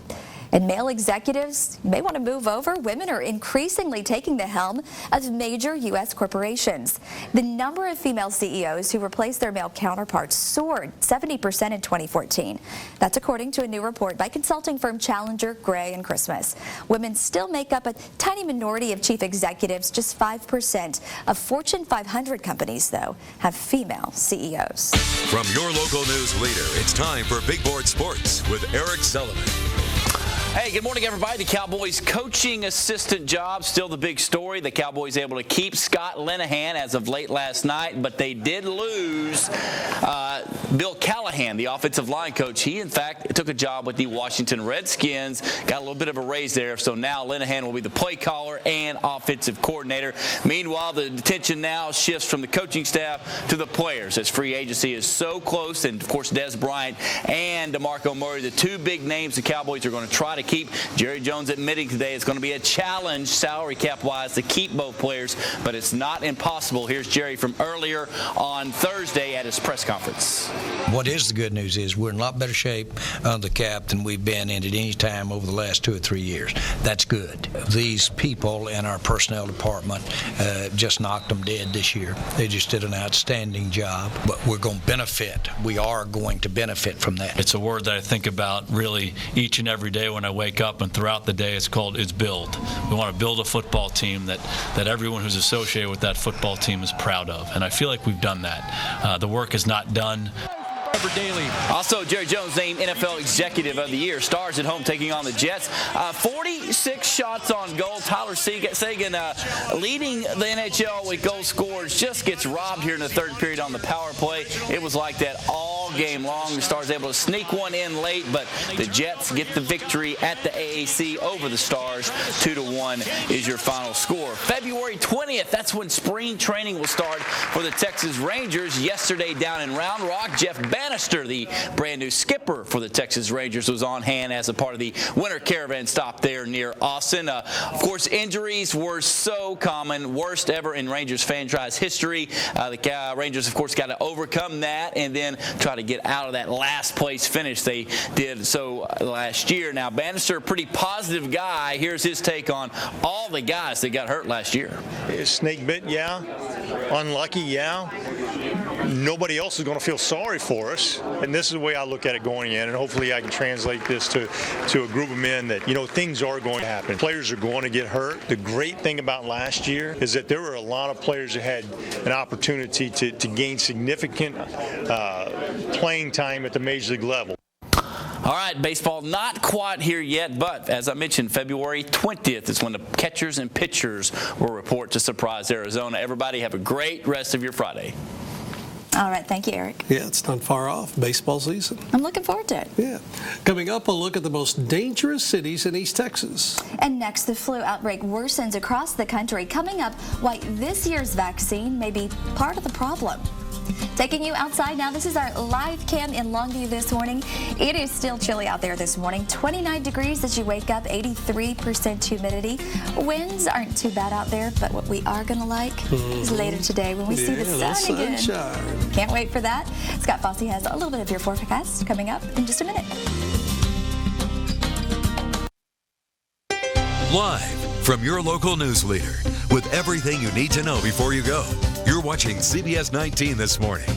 And male executives may want to move over. Women are increasingly taking the helm of major U.S. corporations. The number of female CEOs who replaced their male counterparts soared 70% in 2014. That's according to a new report by consulting firm Challenger, Gray & Christmas. Women still make up a tiny minority of chief executives. Just 5% of Fortune 500 companies, though, have female CEOs. From your local news leader, it's time for Big Board Sports with Eric Sullivan. Hey, good morning, everybody. The Cowboys coaching assistant job, still the big story. The Cowboys able to keep Scott Linehan as of late last night, but they did lose Bill Callahan, the offensive line coach. He, in fact, took a job with the Washington Redskins, got a little bit of a raise there. So now Linehan will be the play caller and offensive coordinator. Meanwhile, the attention now shifts from the coaching staff to the players as free agency is so close. And, of course, Des Bryant and DeMarco Murray, the two big names the Cowboys are going to try to keep. Jerry Jones admitting today it's going to be a challenge salary cap-wise to keep both players, but it's not impossible. Here's Jerry from earlier on Thursday at his press conference. What is the good news is we're in a lot better shape on the cap than we've been in at any time over the last 2 or 3 years. That's good. These people in our personnel department just knocked them dead this year. They just did an outstanding job, but we're going to benefit. We are going to benefit from that. It's a word that I think about really each and every day when I wake up, and throughout the day it's build. We want to build a football team that everyone who's associated with that football team is proud of, and I feel like we've done that. The work is not done. Daily. Also, Jerry Jones named NFL Executive of the Year. Stars at home taking on the Jets. 46 shots on goal. Tyler Seguin leading the NHL with goal scores. Just gets robbed here in the third period on the power play. It was like that all game long. The Stars able to sneak one in late, but the Jets get the victory at the AAC over the Stars. 2-1 is your final score. February 20th, that's when spring training will start for the Texas Rangers. Yesterday down in Round Rock, Jeff Bannister, the brand new skipper for the Texas Rangers, was on hand as a part of the winter caravan stop there near Austin. Of course, injuries were so common, worst ever in Rangers franchise history. The Rangers, of course, got to overcome that and then try to get out of that last place finish. They did so last year. Now, Bannister, a pretty positive guy. Here's his take on all the guys that got hurt last year. Snake bit, yeah. Unlucky, yeah. Nobody else is going to feel sorry for us, and this is the way I look at it going in, and hopefully I can translate this to a group of men that, you know, things are going to happen. Players are going to get hurt. The great thing about last year is that there were a lot of players that had an opportunity to gain significant playing time at the major league level. All right, baseball not quite here yet, but as I mentioned, February 20th is when the catchers and pitchers will report to Surprise, Arizona. Everybody have a great rest of your Friday. All right, thank you, Eric. Yeah, it's not far off, baseball season. I'm looking forward to it. Yeah. Coming up, a look at the most dangerous cities in East Texas. And next, the flu outbreak worsens across the country. Coming up, why this year's vaccine may be part of the problem. Taking you outside now, this is our live cam in Longview this morning. It is still chilly out there this morning. 29 degrees as you wake up, 83% humidity. Winds aren't too bad out there, but what we are going to like is later today when we see the sun again. Sunshine. Can't wait for that. Scott Fossey has a little bit of your forecast coming up in just a minute. Live from your local news leader with everything you need to know before you go. You're watching CBS 19 this morning.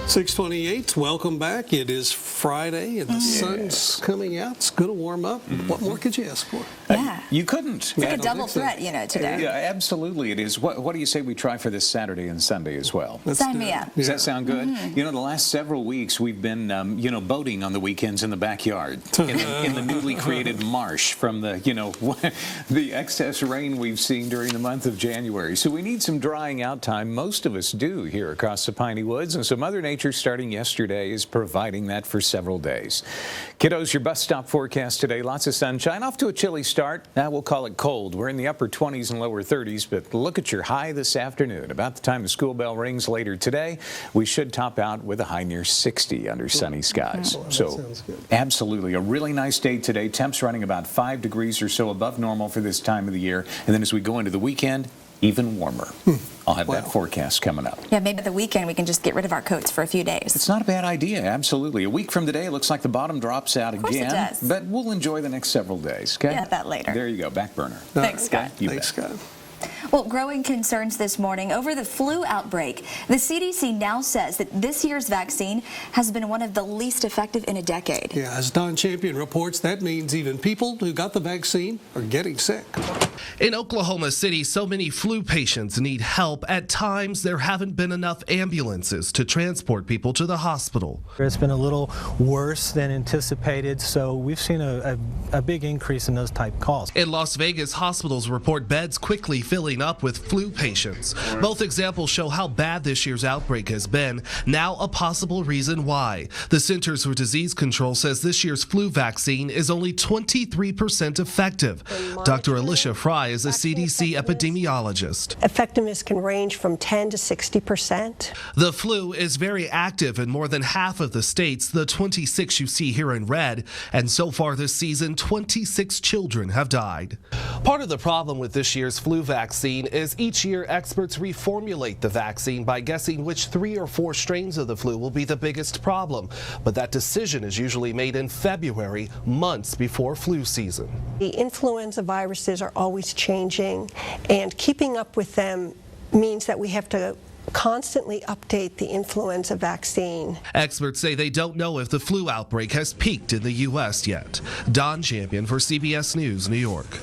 6:28. Welcome back. It is Friday and the sun's coming out. It's going to warm up. What more could you ask for? Yeah. You couldn't. It's like a double threat, you know, today. Yeah, absolutely it is. What do you say we try for this Saturday and Sunday as well? Sign me up. Does that sound good? You know, the last several weeks we've been, boating on the weekends in the backyard in the newly created marsh from the, the excess rain we've seen during the month of January. So we need some drying out time. Most of us do here across the Piney Woods, and so Mother Nature starting yesterday is providing that for several days. Kiddos, your bus stop forecast today. Lots of sunshine. Off to a chilly start. Now we'll call it cold. We're in the upper 20s and lower 30s, but look at your high this afternoon. About the time the school bell rings later today, we should top out with a high near 60 under sunny skies. So absolutely a really nice day today. Temps running about 5 degrees or so above normal for this time of the year. And then as we go into the weekend, even warmer. I'll have that forecast coming up. Yeah, maybe the weekend we can just get rid of our coats for a few days. It's not a bad idea, absolutely. A week from today, it looks like the bottom drops out again. It does. But we'll enjoy the next several days, okay? Yeah, that later. There you go, back burner. Thanks, Scott. Thanks, Scott. Well, growing concerns this morning over the flu outbreak. The CDC now says that this year's vaccine has been one of the least effective in a decade. Yeah, as Don Champion reports, that means even people who got the vaccine are getting sick. In Oklahoma City, so many flu patients need help. At times, there haven't been enough ambulances to transport people to the hospital. It's been a little worse than anticipated, so we've seen a big increase in those type calls. In Las Vegas, hospitals report beds quickly filling up with flu patients. Both examples show how bad this year's outbreak has been. Now a possible reason why. The Centers for Disease Control says this year's flu vaccine is only 23% effective. Dr. Alicia Fry is a CDC epidemiologist. Effectiveness can range from 10 to 60%. The flu is very active in more than half of the states, the 26 you see here in red, and so far this season, 26 children have died. Part of the problem with this year's flu vaccine is each year experts reformulate the vaccine by guessing which 3 or 4 strains of the flu will be the biggest problem. But that decision is usually made in February, months before flu season. The influenza viruses are always changing, and keeping up with them means that we have to constantly update the influenza vaccine. Experts say they don't know if the flu outbreak has peaked in the U.S. yet. Don Champion for CBS News, New York.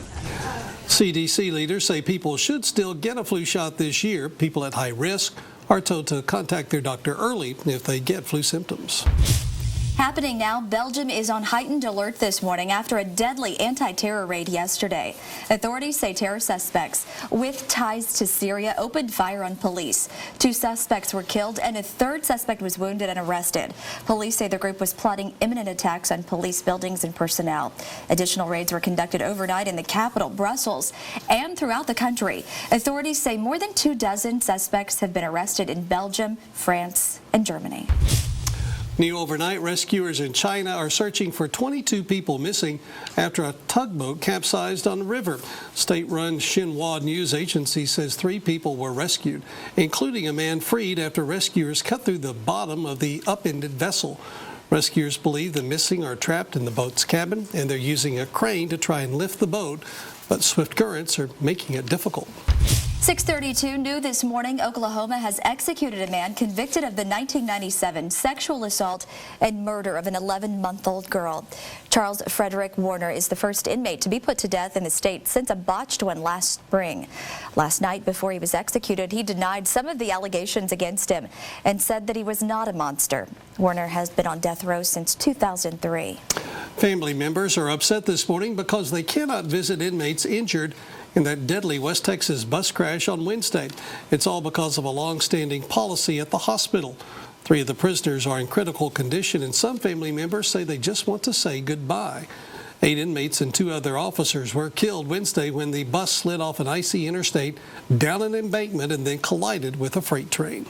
CDC leaders say people should still get a flu shot this year. People at high risk are told to contact their doctor early if they get flu symptoms. Happening now, Belgium is on heightened alert this morning after a deadly anti-terror raid yesterday. Authorities say terror suspects with ties to Syria opened fire on police. 2 suspects were killed and a 3rd suspect was wounded and arrested. Police say the group was plotting imminent attacks on police buildings and personnel. Additional raids were conducted overnight in the capital, Brussels, and throughout the country. Authorities say more than 24 suspects have been arrested in Belgium, France, and Germany. New overnight, rescuers in China are searching for 22 people missing after a tugboat capsized on the river. State-run Xinhua news agency says 3 people were rescued, including a man freed after rescuers cut through the bottom of the upended vessel. Rescuers believe the missing are trapped in the boat's cabin, and they're using a crane to try and lift the boat, but swift currents are making it difficult. 6:32 new this morning, Oklahoma has executed a man convicted of the 1997 sexual assault and murder of an 11-month-old girl. Charles Frederick Warner is the first inmate to be put to death in the state since a botched one last spring. Last night, before he was executed, he denied some of the allegations against him and said that he was not a monster. Warner has been on death row since 2003. Family members are upset this morning because they cannot visit inmates injured in that deadly West Texas bus crash on Wednesday. It's all because of a long-standing policy at the hospital. 3 of the prisoners are in critical condition, and some family members say they just want to say goodbye. 8 inmates and 2 other officers were killed Wednesday when the bus slid off an icy interstate down an embankment and then collided with a freight train.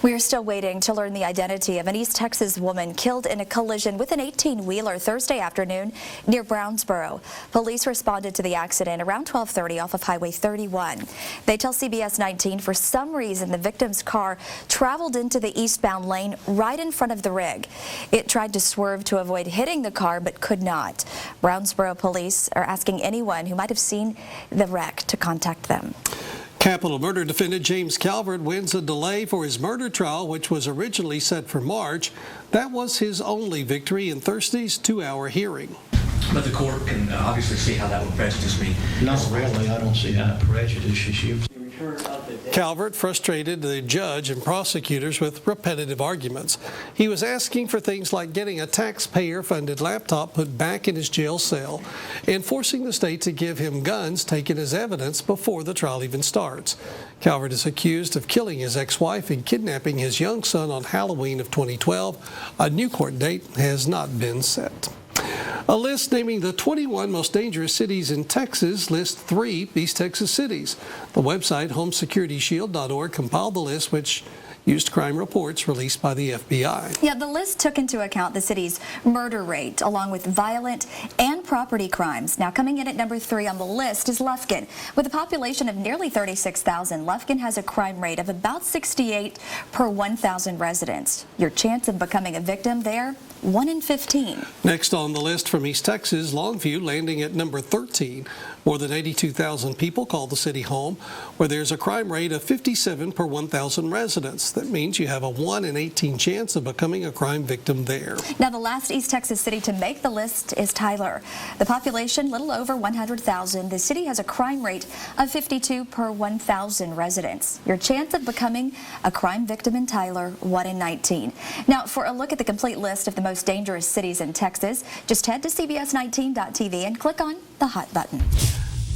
We are still waiting to learn the identity of an East Texas woman killed in a collision with an 18-wheeler Thursday afternoon near Brownsboro. Police responded to the accident around 12:30 off of Highway 31. They tell CBS 19 for some reason the victim's car traveled into the eastbound lane right in front of the rig. It tried to swerve to avoid hitting the car but could not. Brownsboro police are asking anyone who might have seen the wreck to contact them. Capital murder defendant James Calvert wins a delay for his murder trial, which was originally set for March. That was his only victory in Thursday's 2-hour hearing. But the court can obviously see how that would prejudice me. Not really. I don't see how it prejudices you. Calvert frustrated the judge and prosecutors with repetitive arguments. He was asking for things like getting a taxpayer-funded laptop put back in his jail cell and forcing the state to give him guns taken as evidence before the trial even starts. Calvert is accused of killing his ex-wife and kidnapping his young son on Halloween of 2012. A new court date has not been set. A list naming the 21 most dangerous cities in Texas lists 3 East Texas cities. The website HomeSecurityShield.org compiled the list, which used crime reports released by the FBI. Yeah, the list took into account the city's murder rate, along with violent and property crimes. Now, coming in at number 3 on the list is Lufkin. With a population of nearly 36,000, Lufkin has a crime rate of about 68 per 1,000 residents. Your chance of becoming a victim there? 1 in 15. Next on the list from East Texas, Longview landing at number 13. More than 82,000 people call the city home, where there's a crime rate of 57 per 1,000 residents. That means you have a 1 in 18 chance of becoming a crime victim there. Now, the last East Texas city to make the list is Tyler. The population, little over 100,000. The city has a crime rate of 52 per 1,000 residents. Your chance of becoming a crime victim in Tyler, 1 in 19. Now, for a look at the complete list of the most dangerous cities in Texas, just head to CBS19.tv and click on the Hot button.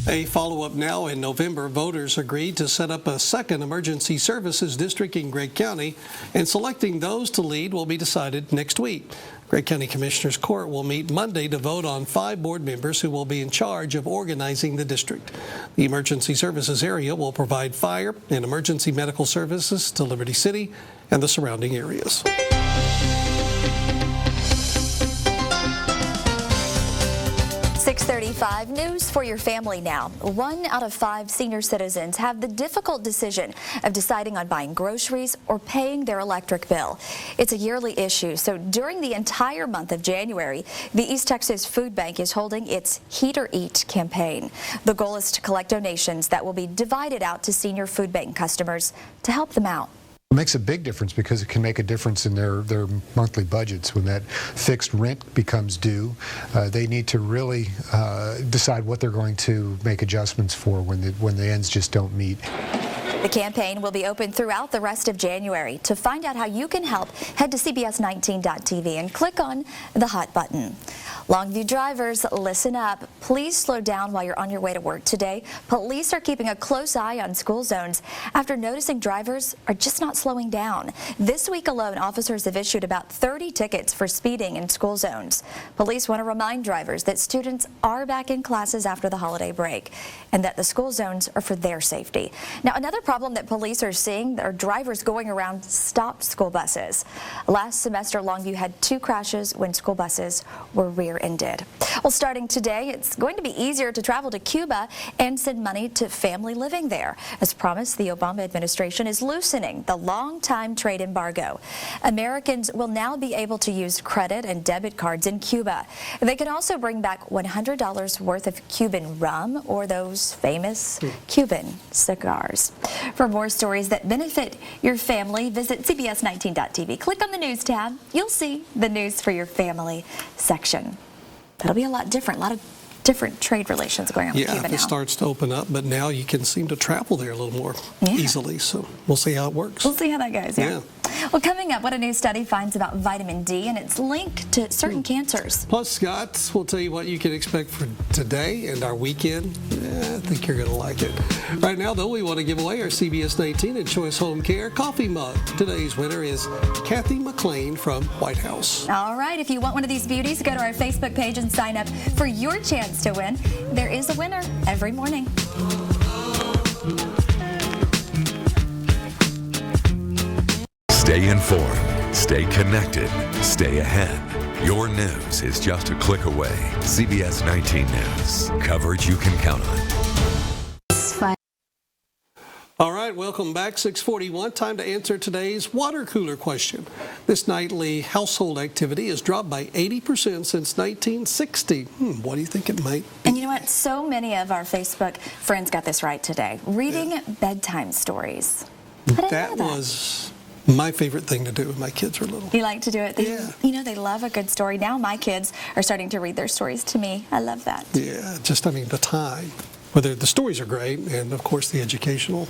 A follow-up now. In November, voters agreed to set up a second emergency services district in Gregg County, and selecting those to lead will be decided next week. Gregg County Commissioners Court will meet Monday to vote on 5 board members who will be in charge of organizing the district. The emergency services area will provide fire and emergency medical services to Liberty City and the surrounding areas. 6:35 news for your family now. 1 out of 5 senior citizens have the difficult decision of deciding on buying groceries or paying their electric bill. It's a yearly issue, so during the entire month of January, the East Texas Food Bank is holding its Heat or Eat campaign. The goal is to collect donations that will be divided out to senior food bank customers to help them out. It makes a big difference because it can make a difference in their monthly budgets. When that fixed rent becomes due, they need to really decide what they're going to make adjustments for when the ends just don't meet. The campaign will be open throughout the rest of January. To find out how you can help, head to CBS19.tv and click on the Hot button. Longview drivers, listen up. Please slow down while you're on your way to work today. Police are keeping a close eye on school zones after noticing drivers are just not slowing down. This week alone, officers have issued about 30 tickets for speeding in school zones. Police want to remind drivers that students are back in classes after the holiday break and that the school zones are for their safety. Now, another problem that police are seeing are drivers going around stopped school buses. Last semester, Longview had 2 crashes when school buses were rear-ended. Well, starting today, it's going to be easier to travel to Cuba and send money to family living there. As promised, the Obama administration is loosening the long-time trade embargo. Americans will now be able to use credit and debit cards in Cuba. They can also bring back $100 worth of Cuban rum or those famous Cuban cigars. For more stories that benefit your family, visit CBS19.tv. Click on the News tab. You'll see the News for Your Family section. That'll be a lot different different trade relations going on with Cuba now. Yeah, it starts to open up, but now you can seem to travel there a little more easily, so we'll see how it works. We'll see how that goes, yeah. Well, coming up, what a new study finds about vitamin D and its link to certain cancers. Plus, Scott will tell you what you can expect for today and our weekend. I think you're going to like it. Right now, though, we want to give away our CBS 19 and Choice Home Care coffee mug. Today's winner is Kathy McLean from White House. All right, if you want one of these beauties, go to our Facebook page and sign up for your chance to win. There is a winner every morning. Stay informed, stay connected, stay ahead. Your news is just a click away. CBS 19 News. Coverage you can count on. All right, welcome back. 6:41. Time to answer today's water cooler question. This nightly household activity has dropped by 80% since 1960. What do you think it might be? And you know what? So many of our Facebook friends got this right today. Reading bedtime stories. That was my favorite thing to do when my kids were little. You like to do it? You know, they love a good story. Now my kids are starting to read their stories to me. I love that. Yeah, just, I mean, the time. Whether the stories are great and, of course, the educational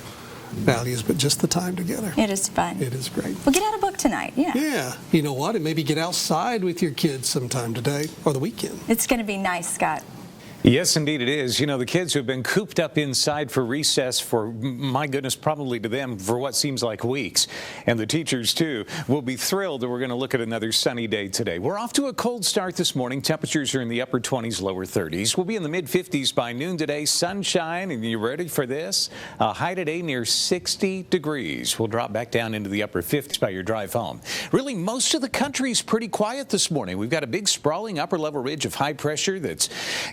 values, but just the time together. It is fun. It is great. We'll get out a book tonight, yeah. Yeah. You know what? And maybe get outside with your kids sometime today or the weekend. It's going to be nice, Scott. Yes, indeed it is. You know, the kids who have been cooped up inside for recess for, my goodness, probably to them for what seems like weeks. And the teachers, too, will be thrilled that we're going to look at another sunny day today. We're off to a cold start this morning. Temperatures are in the upper 20s, lower 30s. We'll be in the mid-50s by noon today. Sunshine, and you ready for this? High today near 60 degrees. We'll drop back down into the upper 50s by your drive home. Really, most of the country's pretty quiet this morning. We've got a big sprawling upper-level ridge of high pressure that's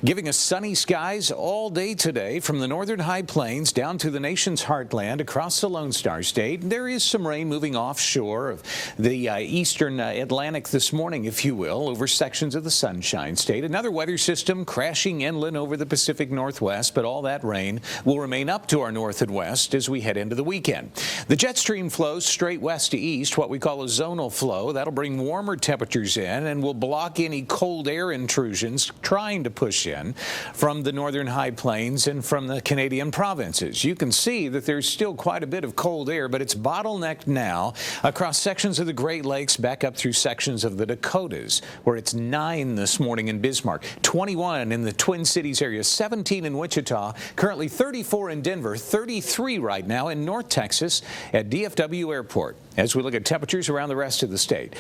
giving us sunny skies all day today from the northern high plains down to the nation's heartland across the Lone Star State. There is some rain moving offshore of the eastern Atlantic this morning, if you will, over sections of the Sunshine State. Another weather system crashing inland over the Pacific Northwest, but all that rain will remain up to our north and west as we head into the weekend. The jet stream flows straight west to east, what we call a zonal flow. That'll bring warmer temperatures in and will block any cold air intrusions trying to push in from the northern high plains and from the Canadian provinces. You can see that there's still quite a bit of cold air, but it's bottlenecked now across sections of the Great Lakes, back up through sections of the Dakotas, where it's 9 this morning in Bismarck, 21 in the Twin Cities area, 17 in Wichita, currently 34 in Denver, 33 right now in North Texas at DFW Airport. As we look at temperatures around the rest of the state,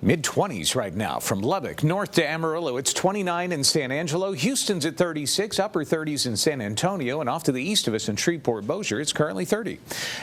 mid-20s right now from Lubbock north to Amarillo. It's 29 in San Angelo. Houston's at 36, upper 30s in San Antonio, and off to the east of us in Shreveport-Bossier, it's currently 30.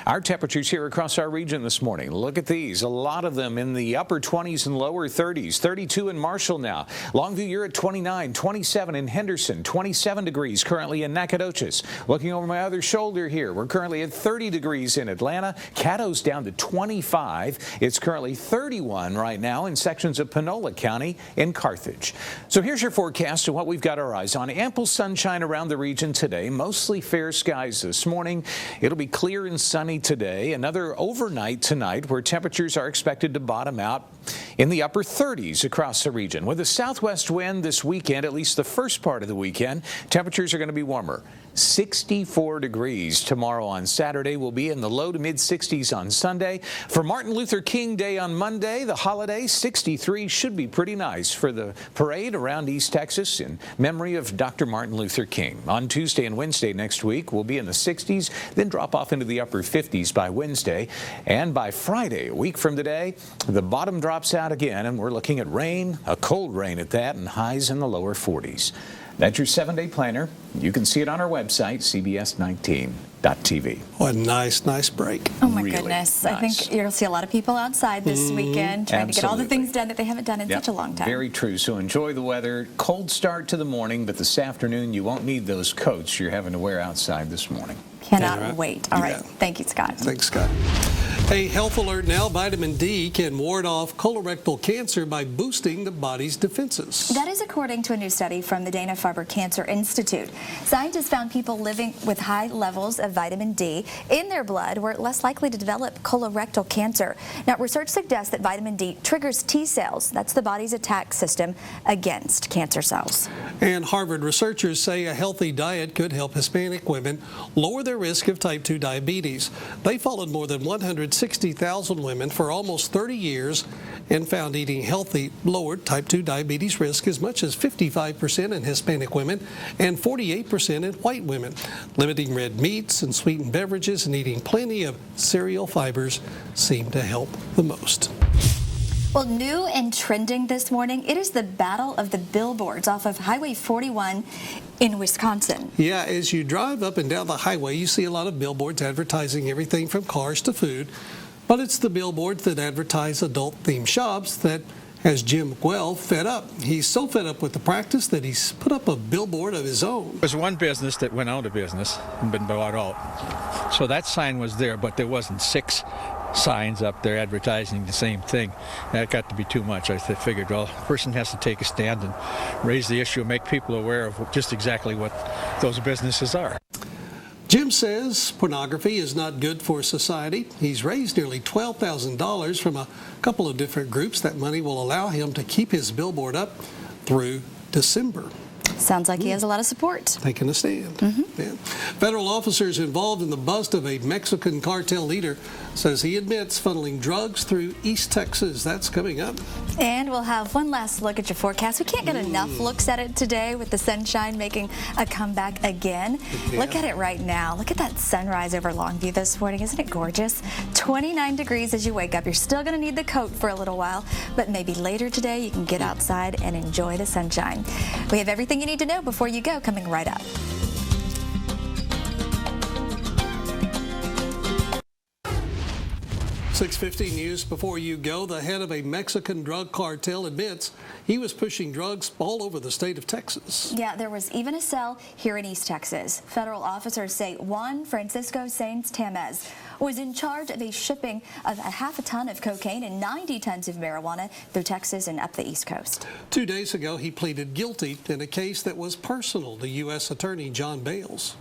Our temperatures here across our region this morning, look at these. A lot of them in the upper 20s and lower 30s. 32 in Marshall now. Longview, you're at 29, 27 in Henderson, 27 degrees currently in Nacogdoches. Looking over my other shoulder here, we're currently at 30 degrees in Atlanta. Caddo's down to 25 35. It's currently 31 right now in sections of Panola County and Carthage. So here's your forecast of what we've got our eyes on. Ample sunshine around the region today, mostly fair skies this morning. It'll be clear and sunny today. Another overnight tonight where temperatures are expected to bottom out in the upper 30s across the region. With a southwest wind this weekend, at least the first part of the weekend, temperatures are going to be warmer. 64 degrees tomorrow on Saturday. Will be in the low to mid 60s on Sunday. For Martin Luther King Day on Monday, the holiday, 63 should be pretty nice for the parade around East Texas in memory of Dr. Martin Luther King. On Tuesday and Wednesday next week, we'll be in the 60s, then drop off into the upper 50s by Wednesday. And by Friday, a week from today, the bottom drops out again, and we're looking at rain, a cold rain at that, and highs in the lower 40s. That's your 7-day planner. You can see it on our website, CBS19.tv. What a nice break. Oh, my Really goodness. nice. I think you'll see a lot of people outside this weekend trying to get all the things done that they haven't done in such a long time. Very true. So enjoy the weather. Cold start to the morning, but this afternoon you won't need those coats you're having to wear outside this morning. Cannot wait. All right. Thank you, Scott. Thanks, Scott. A health alert now. Vitamin D can ward off colorectal cancer by boosting the body's defenses. That is according to a new study from the Dana-Farber Cancer Institute. Scientists found people living with high levels of vitamin D in their blood were less likely to develop colorectal cancer. Now, research suggests that vitamin D triggers T cells. That's the body's attack system against cancer cells. And Harvard researchers say a healthy diet could help Hispanic women lower their risk of type 2 diabetes. They followed more than 160,000 women for almost 30 years and found eating healthy lowered type 2 diabetes risk as much as 55% in Hispanic women and 48% in white women. Limiting red meats and sweetened beverages and eating plenty of cereal fibers seem to help the most. Well, new and trending this morning, it is the battle of the billboards off of Highway 41 in Wisconsin. Yeah, as you drive up and down the highway, you see a lot of billboards advertising everything from cars to food. But it's the billboards that advertise adult-themed shops that has Jim Guell fed up. He's so fed up with the practice that he's put up a billboard of his own. There's one business that went out of business and been bought out. So that sign was there, but there wasn't 6 signs up there advertising the same thing. That got to be too much. I figured, well, a person has to take a stand and raise the issue and make people aware of just exactly what those businesses are. Jim says pornography is not good for society. He's raised nearly $12,000 from a couple of different groups. That money will allow him to keep his billboard up through December. Sounds like he has a lot of support. Taking a stand. Yeah. Federal officers involved in the bust of a Mexican cartel leader says he admits funneling drugs through East Texas. That's coming up. And we'll have one last look at your forecast. We can't get enough looks at it today with the sunshine making a comeback again. Yeah. Look at it right now. Look at that sunrise over Longview this morning. Isn't it gorgeous? 29 degrees as you wake up. You're still going to need the coat for a little while, but maybe later today you can get outside and enjoy the sunshine. We have everything you need to know before you go coming right up. .650 news before you go. The head of a Mexican drug cartel admits he was pushing drugs all over the state of Texas. Yeah, there was even a cell here in East Texas. Federal officers say Juan Francisco Sainz Tamez was in charge of a shipping of a half a ton of cocaine and 90 tons of marijuana through Texas and up the East Coast. 2 days ago, he pleaded guilty in a case that was personal to U.S. Attorney John Bales.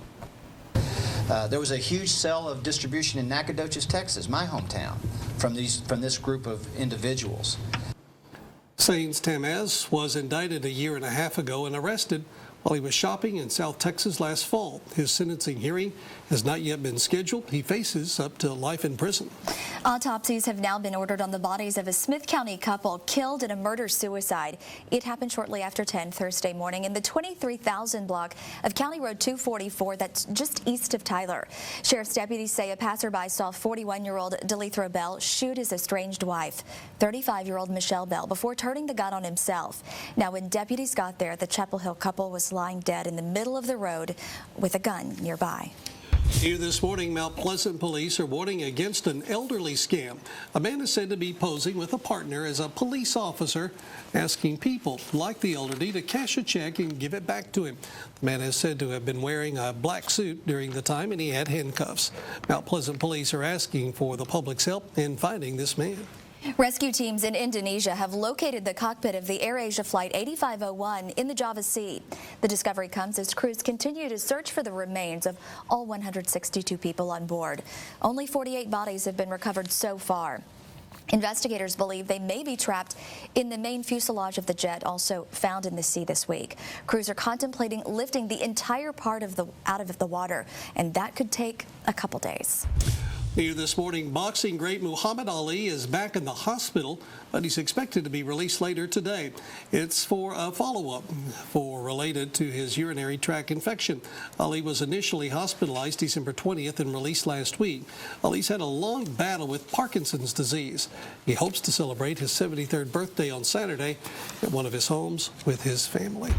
There was a huge cell of distribution in Nacogdoches, Texas, my hometown, from this group of individuals. Sainz Tamez was indicted a year and a half ago and arrested while he was shopping in South Texas last fall. His sentencing hearing has not yet been scheduled. He faces up to life in prison. Autopsies have now been ordered on the bodies of a Smith County couple killed in a murder-suicide. It happened shortly after 10 Thursday morning in the 23,000 block of County Road 244 that's just east of Tyler. Sheriff's deputies say a passerby saw 41-year-old Delethro Bell shoot his estranged wife, 35-year-old Michelle Bell, before turning the gun on himself. Now, when deputies got there, the Chapel Hill couple was lying dead in the middle of the road with a gun nearby. Here this morning, Mount Pleasant police are warning against an elderly scam. A man is said to be posing with a partner as a police officer, asking people like the elderly to cash a check and give it back to him. The man is said to have been wearing a black suit during the time, and he had handcuffs. Mount Pleasant police are asking for the public's help in finding this man. Rescue teams in Indonesia have located the cockpit of the AirAsia Flight 8501 in the Java Sea. The discovery comes as crews continue to search for the remains of all 162 people on board. Only 48 bodies have been recovered so far. Investigators believe they may be trapped in the main fuselage of the jet, also found in the sea this week. Crews are contemplating lifting the entire part out of the water, and that could take a couple days. Here this morning, boxing great Muhammad Ali is back in the hospital, but he's expected to be released later today. It's for a follow-up related to his urinary tract infection. Ali was initially hospitalized December 20th and released last week. Ali's had a long battle with Parkinson's disease. He hopes to celebrate his 73rd birthday on Saturday at one of his homes with his family.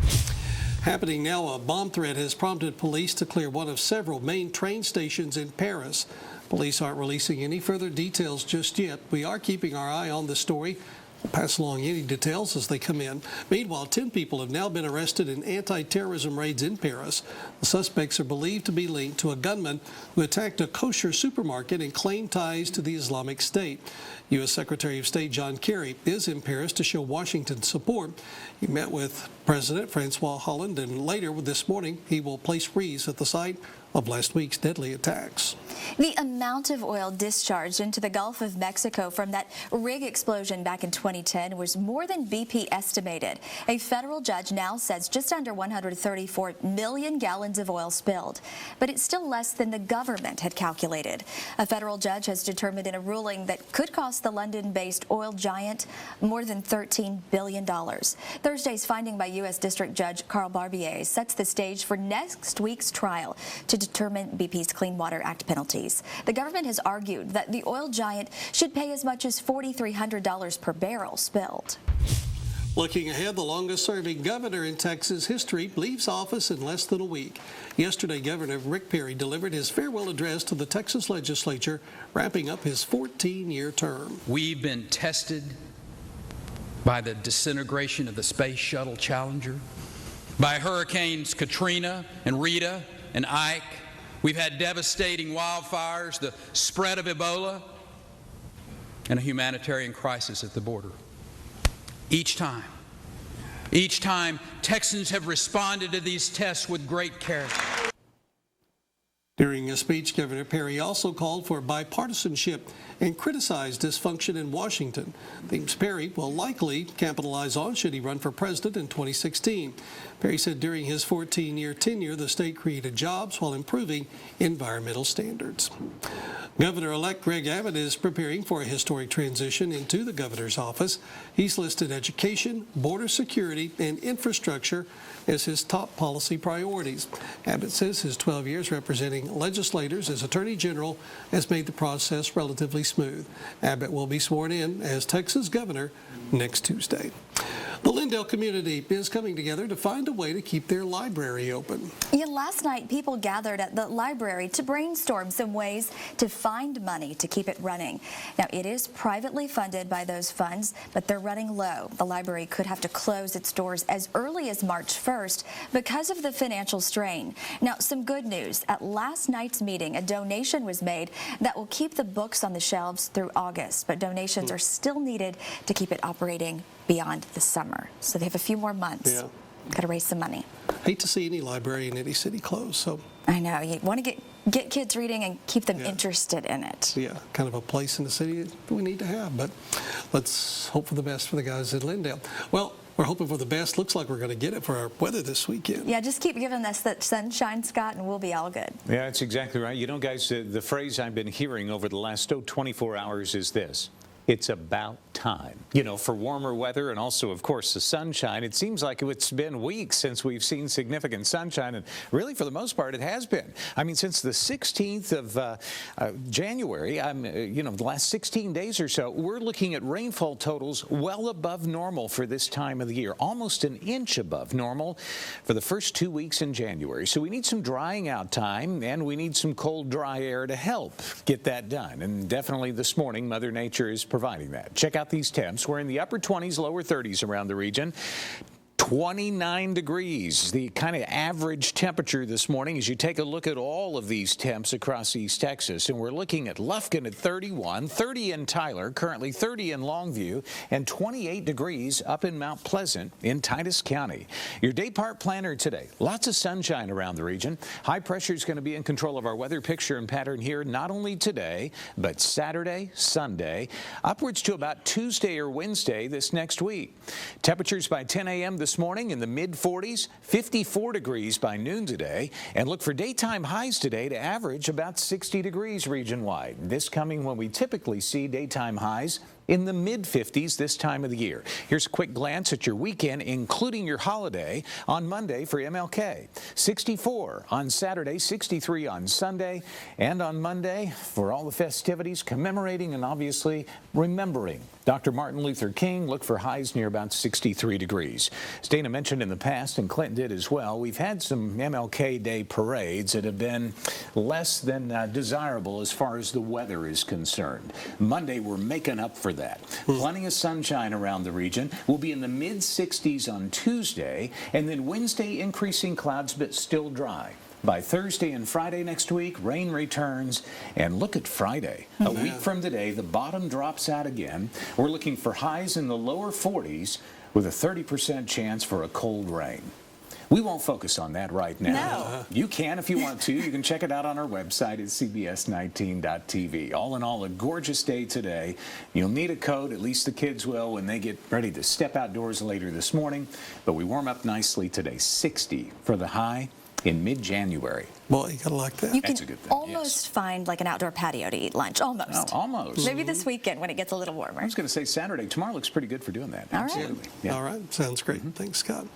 Happening now, a bomb threat has prompted police to clear one of several main train stations in Paris. Police aren't releasing any further details just yet. We are keeping our eye on the story. We'll pass along any details as they come in. Meanwhile, 10 people have now been arrested in anti-terrorism raids in Paris. The suspects are believed to be linked to a gunman who attacked a kosher supermarket and claimed ties to the Islamic State. U.S. Secretary of State John Kerry is in Paris to show Washington support. He met with President Francois Hollande, and later this morning he will place wreaths at the site of last week's deadly attacks. The amount of oil discharged into the Gulf of Mexico from that rig explosion back in 2010 was more than BP estimated. A federal judge now says just under 134 million gallons of oil spilled, but it's still less than the government had calculated. A federal judge has determined in a ruling that could cost the London-based oil giant more than $13 billion. Thursday's finding by U.S. District Judge Carl Barbier sets the stage for next week's trial to determine BP's Clean Water Act penalties. The government has argued that the oil giant should pay as much as $4,300 per barrel spilled. Looking ahead, the longest-serving governor in Texas history leaves office in less than a week. Yesterday, Governor Rick Perry delivered his farewell address to the Texas legislature, wrapping up his 14-year term. We've been tested by the disintegration of the Space Shuttle Challenger, by Hurricanes Katrina and Rita and Ike. We've had devastating wildfires, the spread of Ebola, and a humanitarian crisis at the border. Each time, Texans have responded to these tests with great character. During a speech, Governor Perry also called for bipartisanship and criticized dysfunction in Washington, themes Perry will likely capitalize on should he run for president in 2016. Perry said during his 14-year tenure, the state created jobs while improving environmental standards. Governor-elect Greg Abbott is preparing for a historic transition into the governor's office. He's listed education, border security, and infrastructure as his top policy priorities. Abbott says his 12 years representing legislators as Attorney General has made the process relatively smooth. Abbott will be sworn in as Texas governor next Tuesday. The Lindale community is coming together to find a way to keep their library open. Yeah, last night, people gathered at the library to brainstorm some ways to find money to keep it running. Now, it is privately funded by those funds, but they're running low. The library could have to close its doors as early as March 1st because of the financial strain. Now, some good news. At last night's meeting, a donation was made that will keep the books on the shelves through August, but donations are still needed to keep it operating beyond the summer. So they have a few more months. Yeah. Got to raise some money. Hate to see any library in any city close. So I know. You want to get kids reading and keep them interested in it. Yeah, kind of a place in the city that we need to have. But let's hope for the best for the guys at Lindale. Well, we're hoping for the best. Looks like we're going to get it for our weather this weekend. Yeah, just keep giving us that sunshine, Scott, and we'll be all good. Yeah, that's exactly right. You know, guys, the phrase I've been hearing over the last 24 hours is this: It's about time, you know, for warmer weather and also, of course, the sunshine. It seems like it's been weeks since we've seen significant sunshine, and really, for the most part, it has been. I mean, since the 16th of January, you know, the last 16 days or so, we're looking at rainfall totals well above normal for this time of the year, almost an inch above normal for the first 2 weeks in January. So we need some drying out time, and we need some cold, dry air to help get that done. And definitely this morning, Mother Nature is providing that. Check out these temps. We're in the upper 20s, lower 30s around the region. 29 degrees, the kind of average temperature this morning as you take a look at all of these temps across East Texas. And we're looking at Lufkin at 31, 30 in Tyler, currently 30 in Longview, and 28 degrees up in Mount Pleasant in Titus County. Your day part planner today. Lots of sunshine around the region. High pressure is going to be in control of our weather picture and pattern here, not only today, but Saturday, Sunday, upwards to about Tuesday or Wednesday this next week. Temperatures by 10 a.m. this morning in the mid-40s, 54 degrees by noon today, and look for daytime highs today to average about 60 degrees region-wide. This coming when we typically see daytime highs in the mid-50s this time of the year. Here's a quick glance at your weekend, including your holiday. On Monday for MLK, 64 on Saturday, 63 on Sunday, and on Monday for all the festivities commemorating and obviously remembering Dr. Martin Luther King. Look for highs near about 63 degrees. As Dana mentioned in the past, and Clint did as well, we've had some MLK Day parades that have been less than desirable as far as the weather is concerned. Monday, we're making up for that. Plenty of sunshine around the region. We'll be in the mid-60s on Tuesday, and then Wednesday, increasing clouds, but still dry. By Thursday and Friday next week, rain returns, and look at Friday. A week from today, the bottom drops out again. We're looking for highs in the lower 40s with a 30% chance for a cold rain. We won't focus on that right now. No. You can if you want to. You can check it out on our website at cbs19.tv. All in all, a gorgeous day today. You'll need a coat, at least the kids will, when they get ready to step outdoors later this morning. But we warm up nicely today. 60 for the high in mid-January. Boy, you gotta like that. You That's can a good thing, almost find like an outdoor patio to eat lunch. Almost. Oh, almost. Maybe this weekend when it gets a little warmer. I was going to say Saturday. Tomorrow looks pretty good for doing that. All right. Absolutely. Yeah. All right, sounds great. Thanks, Scott.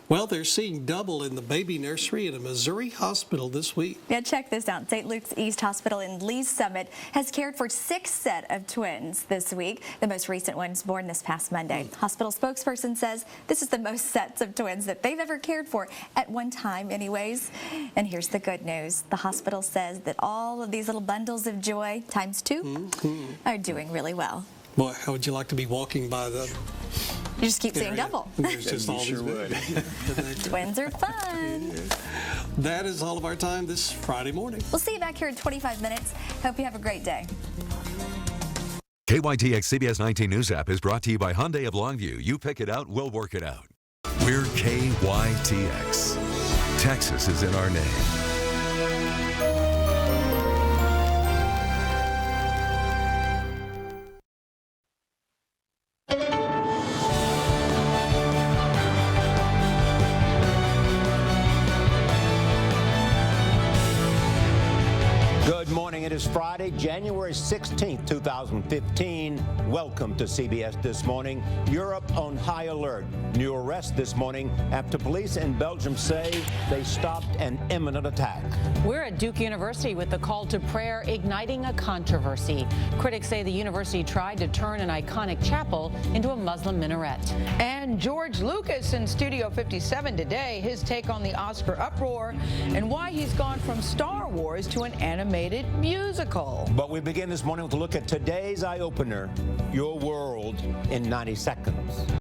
Well, they're seeing double in the baby nursery at a Missouri hospital this week. Yeah, check this out. St. Luke's East Hospital in Lee's Summit has cared for 6 sets of twins this week. The most recent ones born this past Monday. Hospital spokesperson says this is the most sets of twins that they've ever cared for at one time anyways. And here's the good news. The hospital says that all of these little bundles of joy, times 2, are doing really well. Boy, how would you like to be walking by the... You just keep saying double. There's just You all sure these would. Twins are fun. That is all of our time this Friday morning. We'll see you back here in 25 minutes. Hope you have a great day. KYTX CBS 19 News app is brought to you by Hyundai of Longview. You pick it out, we'll work it out. We're KYTX. Texas is in our name. Good morning. It is Friday, January 16th, 2015. Welcome to CBS This Morning. Europe on high alert. New arrest this morning after police in Belgium say they stopped an imminent attack. We're at Duke University with the call to prayer igniting a controversy. Critics say the university tried to turn an iconic chapel into a Muslim minaret. And George Lucas in Studio 57 today, his take on the Oscar uproar and why he's gone from Star Wars to an animated musical. But we begin this morning with a look at today's eye-opener, Your World in 90 Seconds.